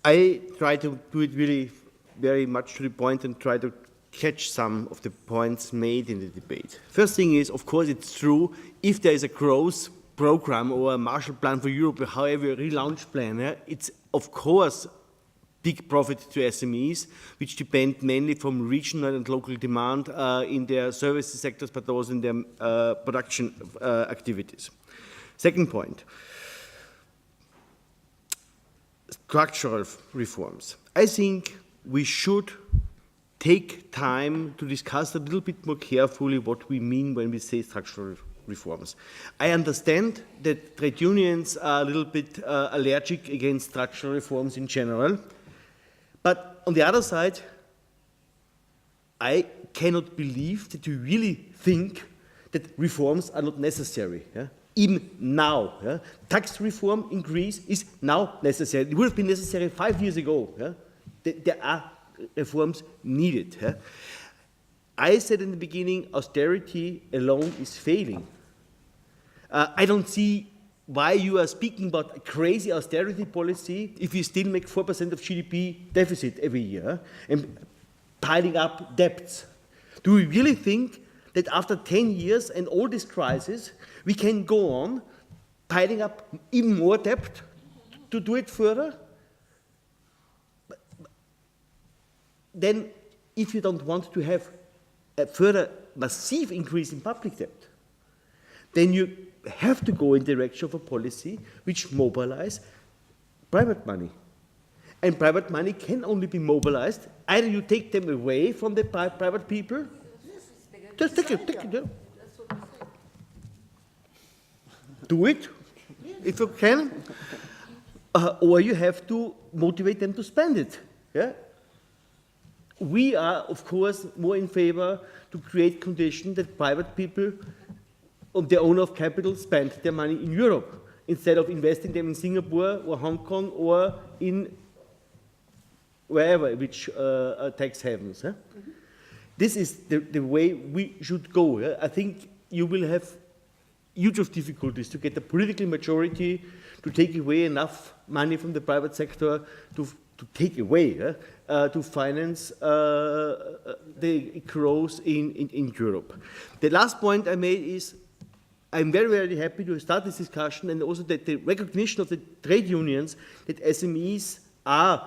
I try to do it really very much to the point and try to catch some of the points made in the debate. First thing is, of course, it's true, if there is a growth program or a Marshall Plan for Europe, or however a relaunch plan, it's of course big profit to SMEs, which depend mainly from regional and local demand in their services sectors, but also in their production activities. Second point, structural reforms. I think we should take time to discuss a little bit more carefully what we mean when we say structural reforms. I understand that trade unions are a little bit allergic against structural reforms in general, but on the other side, I cannot believe that you really think that reforms are not necessary. Yeah? Even now, yeah? Tax reform in Greece is now necessary. It would have been necessary 5 years ago. Yeah? There are reforms needed. Yeah? I said in the beginning, austerity alone is failing. I don't see why you are speaking about a crazy austerity policy if you still make 4% of GDP deficit every year and piling up debts. Do we really think that after 10 years and all this crisis, we can go on piling up even more debt to do it further? Then, if you don't want to have a further massive increase in public debt, then you have to go in the direction of a policy which mobilizes private money. And private money can only be mobilized, either you take them away from the private people, just take it, yeah. Do it, if you can, or you have to motivate them to spend it. Yeah? We are, of course, more in favor to create conditions that private people, the owner of capital, spend their money in Europe instead of investing them in Singapore or Hong Kong or in wherever, which tax havens. Huh? Mm-hmm. This is the way we should go. I think you will have huge of difficulties to get the political majority to take away enough money from the private sector to take away to finance the growth in Europe. The last point I made is I'm very, very happy to start this discussion and also that the recognition of the trade unions that SMEs are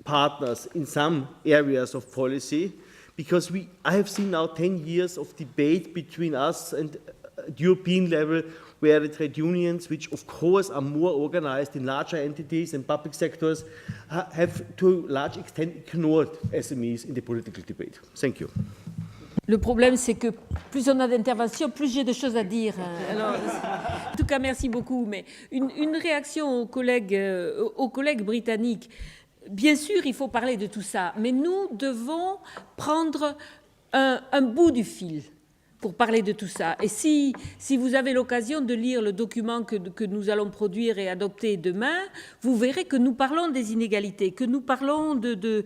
partners in some areas of policy, because I have seen now 10 years of debate between us and at European level where the trade unions, which of course are more organized in larger entities and public sectors, have to a large extent ignored SMEs in the political debate. Thank you. Le problème, c'est que plus on a d'interventions, plus j'ai de choses à dire. Alors, en tout cas, merci beaucoup. Mais une réaction aux collègues britanniques. Bien sûr, il faut parler de tout ça, mais nous devons prendre un bout du fil pour parler de tout ça. Et si vous avez l'occasion de lire le document que nous allons produire et adopter demain, vous verrez que nous parlons des inégalités, que nous parlons du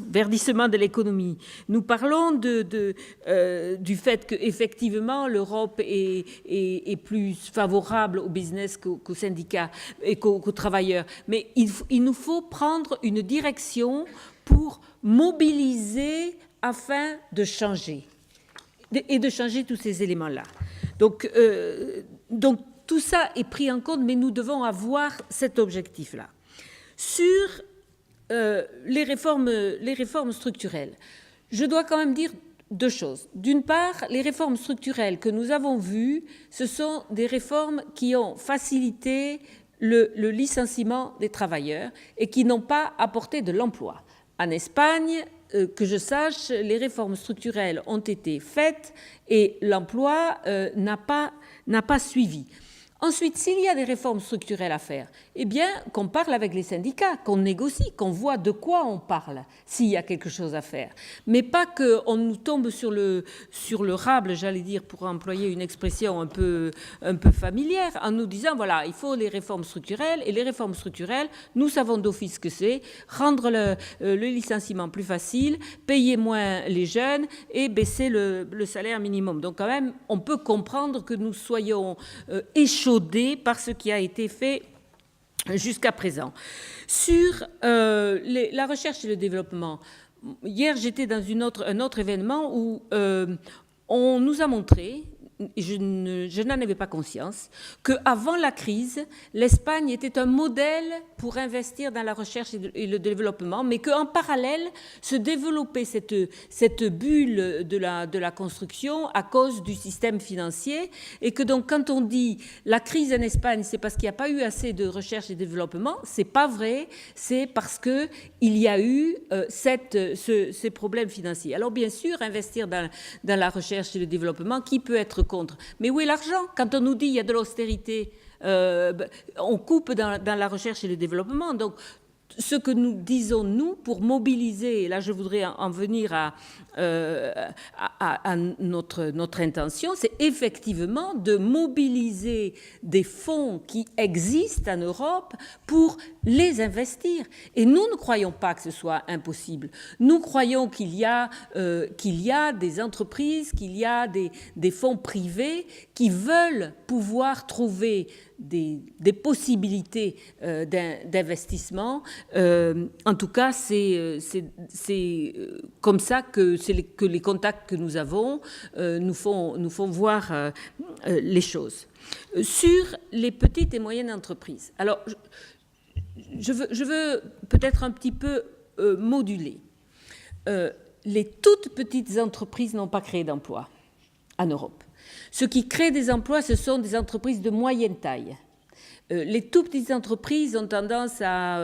verdissement de l'économie. Nous parlons du fait qu'effectivement l'Europe est plus favorable au business qu'aux syndicats et qu'aux travailleurs. Mais il nous faut prendre une direction pour mobiliser afin de changer, et de changer tous ces éléments-là. Donc tout ça est pris en compte, mais nous devons avoir cet objectif-là. Sur les réformes structurelles, je dois quand même dire deux choses. D'une part, les réformes structurelles que nous avons vues, ce sont des réformes qui ont facilité le licenciement des travailleurs et qui n'ont pas apporté de l'emploi. En Espagne, que je sache, les réformes structurelles ont été faites et l'emploi n'a pas suivi. Ensuite, s'il y a des réformes structurelles à faire, eh bien, qu'on parle avec les syndicats, qu'on négocie, qu'on voit de quoi on parle, s'il y a quelque chose à faire. Mais pas qu'on nous tombe sur le rable, j'allais dire, pour employer une expression un peu familière, en nous disant, voilà, il faut les réformes structurelles, et les réformes structurelles, nous savons d'office que c'est rendre le licenciement plus facile, payer moins les jeunes et baisser le salaire minimum. Donc, quand même, on peut comprendre que nous soyons échaudés par ce qui a été fait jusqu'à présent. Sur la recherche et le développement, hier j'étais dans un autre événement où on nous a montré, je n'en avais pas conscience, qu'avant la crise, l'Espagne était un modèle pour investir dans la recherche et le développement, mais qu'en parallèle se développait cette bulle de la construction à cause du système financier, et que donc quand on dit la crise en Espagne, c'est parce qu'il n'y a pas eu assez de recherche et développement, c'est pas vrai, c'est parce qu'il y a eu ces problèmes financiers. Alors bien sûr, investir dans la recherche et le développement, qui peut être contre? Mais où est l'argent? Quand on nous dit qu'il y a de l'austérité, on coupe dans la recherche et le développement. Donc, ce que nous disons, nous, pour mobiliser, et là je voudrais en venir à notre intention, c'est effectivement de mobiliser des fonds qui existent en Europe pour les investir. Et nous ne croyons pas que ce soit impossible. Nous croyons qu'il y a des entreprises, qu'il y a des fonds privés qui veulent pouvoir trouver des possibilités d'investissement. En tout cas, c'est comme ça que les contacts que nous avons nous font voir les choses. Sur les petites et moyennes entreprises, alors je veux peut-être un petit peu moduler. Les toutes petites entreprises n'ont pas créé d'emplois en Europe. Ce qui crée des emplois, ce sont des entreprises de moyenne taille. Les tout petites entreprises ont tendance à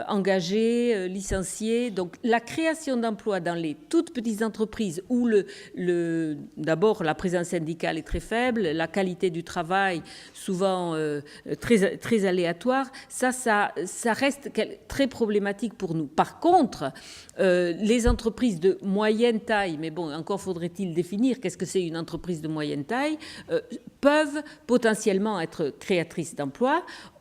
engager, licencier. Donc, la création d'emplois dans les toutes petites entreprises où d'abord la présence syndicale est très faible, la qualité du travail souvent très, très aléatoire, ça reste très problématique pour nous. Par contre, les entreprises de moyenne taille, mais bon, encore faudrait-il définir qu'est-ce que c'est une entreprise de moyenne taille, peuvent potentiellement être créatrices d'emplois.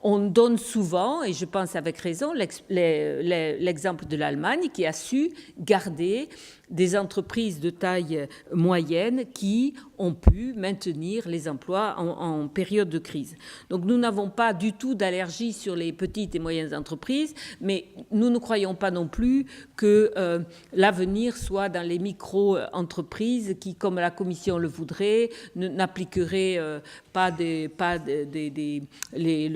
On donne souvent, et je pense avec raison, l'exemple de l'Allemagne qui a su garder des entreprises de taille moyenne qui ont pu maintenir les emplois en période de crise. Donc nous n'avons pas du tout d'allergie sur les petites et moyennes entreprises, mais nous ne croyons pas non plus que l'avenir soit dans les micro-entreprises qui, comme la Commission le voudrait, n'appliqueraient pas le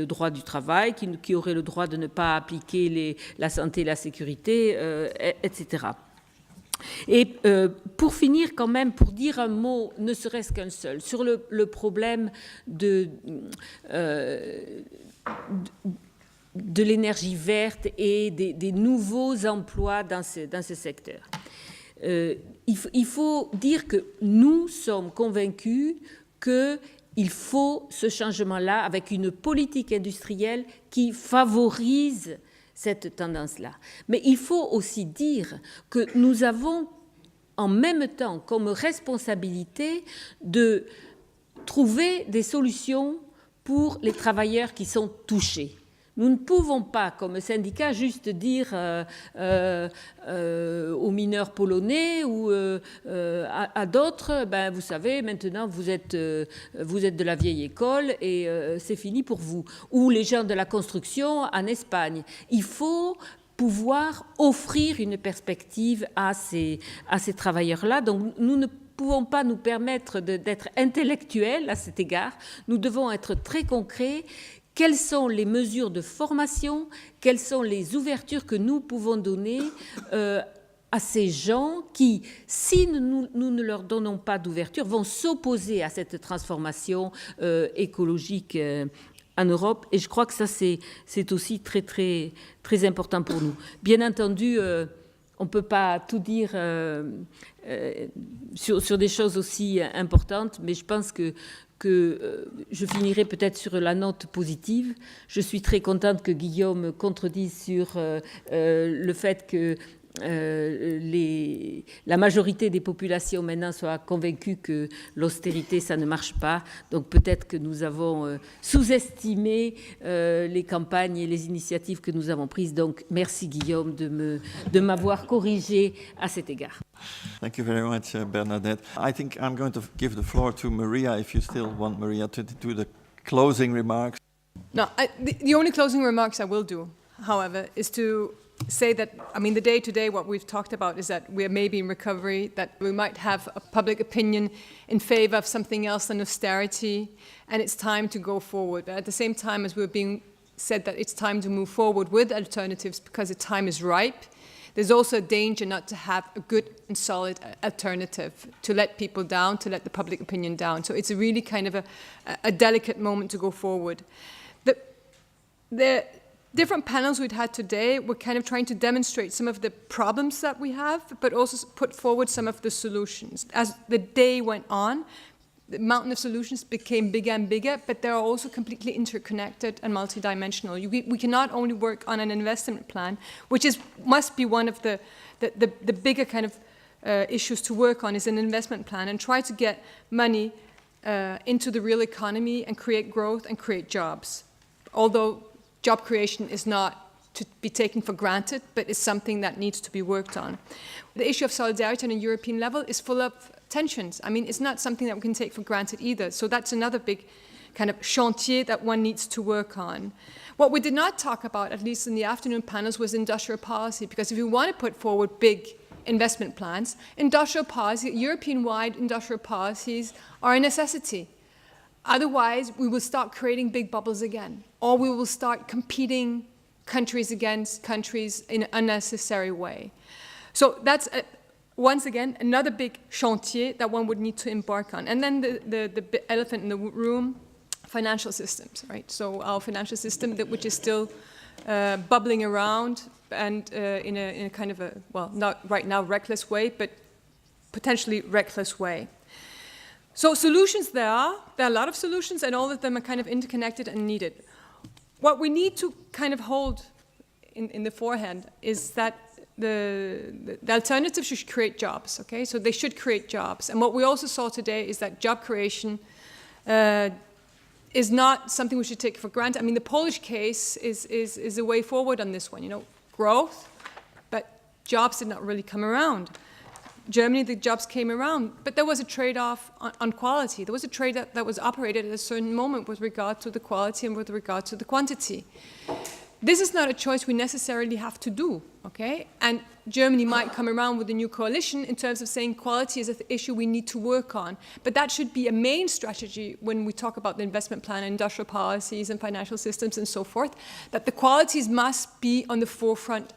droit du travail, qui auraient le droit de ne pas appliquer la santé et la sécurité, etc. Et pour finir quand même, pour dire un mot, ne serait-ce qu'un seul, sur le problème de l'énergie verte et des nouveaux emplois dans ce secteur. Il faut dire que nous sommes convaincus qu'il faut ce changement-là avec une politique industrielle qui favorise cette tendance-là. Mais il faut aussi dire que nous avons en même temps comme responsabilité de trouver des solutions pour les travailleurs qui sont touchés. Nous ne pouvons pas, comme syndicat, juste dire aux mineurs polonais ou à d'autres, ben, vous savez, maintenant vous êtes de la vieille école et c'est fini pour vous. Ou les gens de la construction en Espagne. Il faut pouvoir offrir une perspective à ces travailleurs-là. Donc nous ne pouvons pas nous permettre d'être intellectuels à cet égard. Nous devons être très concrets. Quelles sont les mesures de formation? Quelles sont les ouvertures que nous pouvons donner à ces gens qui, si nous ne leur donnons pas d'ouverture, vont s'opposer à cette transformation écologique en Europe? Et je crois que ça, c'est aussi très, très, très important pour nous. Bien entendu, on ne peut pas tout dire sur des choses aussi importantes, mais je pense que je finirai peut-être sur la note positive. Je suis très contente que Guillaume contredise sur le fait que la majorité des populations maintenant soient convaincues que l'austérité, ça ne marche pas. Donc peut-être que nous avons sous-estimé les campagnes et les initiatives que nous avons prises. Donc merci Guillaume de m'avoir corrigé à cet égard. Thank you very much, Bernadette. I think I'm going to give the floor to Maria, if you still want Maria to do the closing remarks. No, the only closing remarks I will do, however, is to say that, I mean, the day-to-day, what we've talked about is that we're maybe in recovery, that we might have a public opinion in favor of something else than austerity, and it's time to go forward. But at the same time as we're being said that it's time to move forward with alternatives because the time is ripe, there's also a danger not to have a good and solid alternative, to let people down, to let the public opinion down. So it's a really kind of a delicate moment to go forward. The different panels we've had today were kind of trying to demonstrate some of the problems that we have, but also put forward some of the solutions. As the day went on, the mountain of solutions became bigger and bigger, but they're also completely interconnected and multidimensional. We cannot only work on an investment plan, which must be one of the bigger kind of issues to work on, is an investment plan, and try to get money into the real economy and create growth and create jobs. Although job creation is not to be taken for granted, but is something that needs to be worked on. The issue of solidarity on a European level is full of tensions. I mean, it's not something that we can take for granted either. So that's another big kind of chantier that one needs to work on. What we did not talk about, at least in the afternoon panels, was industrial policy, because if you want to put forward big investment plans, industrial policy, European-wide industrial policies are a necessity. Otherwise, we will start creating big bubbles again, or we will start competing countries against countries in an unnecessary way. So that's, once again, another big chantier that one would need to embark on. And then the elephant in the room, financial systems, right? So our financial system, which is still bubbling around and in a kind of a, well, not right now reckless way, but potentially reckless way. So solutions there are a lot of solutions, and all of them are kind of interconnected and needed. What we need to kind of hold in the forehand is that the alternative should create jobs, okay? So they should create jobs. And what we also saw today is that job creation is not something we should take for granted. I mean, the Polish case is a way forward on this one, you know, growth, but jobs did not really come around. Germany, the jobs came around, but there was a trade-off on quality. There was a trade that was operated at a certain moment with regard to the quality and with regard to the quantity. This is not a choice we necessarily have to do, okay? And Germany might come around with a new coalition in terms of saying quality is an issue we need to work on. But that should be a main strategy when we talk about the investment plan, industrial policies and financial systems and so forth, that the qualities must be on the forefront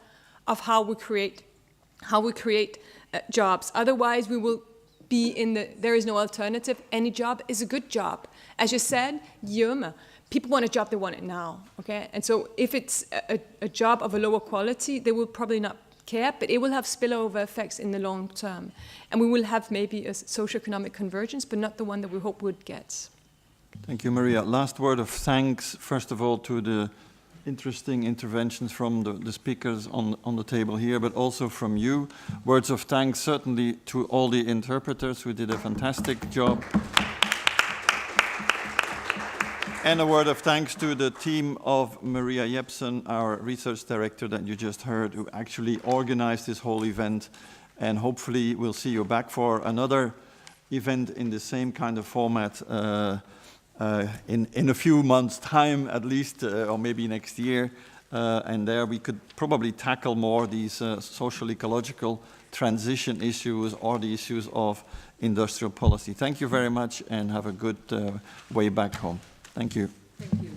of how we create jobs. Otherwise, we will be there is no alternative. Any job is a good job. As you said, Guillaume, people want a job, they want it now, okay? And so if it's a job of a lower quality, they will probably not care, but it will have spillover effects in the long term. And we will have maybe a socioeconomic convergence, but not the one that we hope would get. Thank you, Maria. Last word of thanks, first of all, to the interesting interventions from the speakers on the table here, but also from you. Words of thanks certainly to all the interpreters who did a fantastic job. And a word of thanks to the team of Maria Jepsen, our research director that you just heard, who actually organized this whole event. And hopefully we'll see you back for another event in the same kind of format in a few months' time at least, or maybe next year. And there we could probably tackle more these social ecological transition issues or the issues of industrial policy. Thank you very much and have a good way back home. Thank you. Thank you.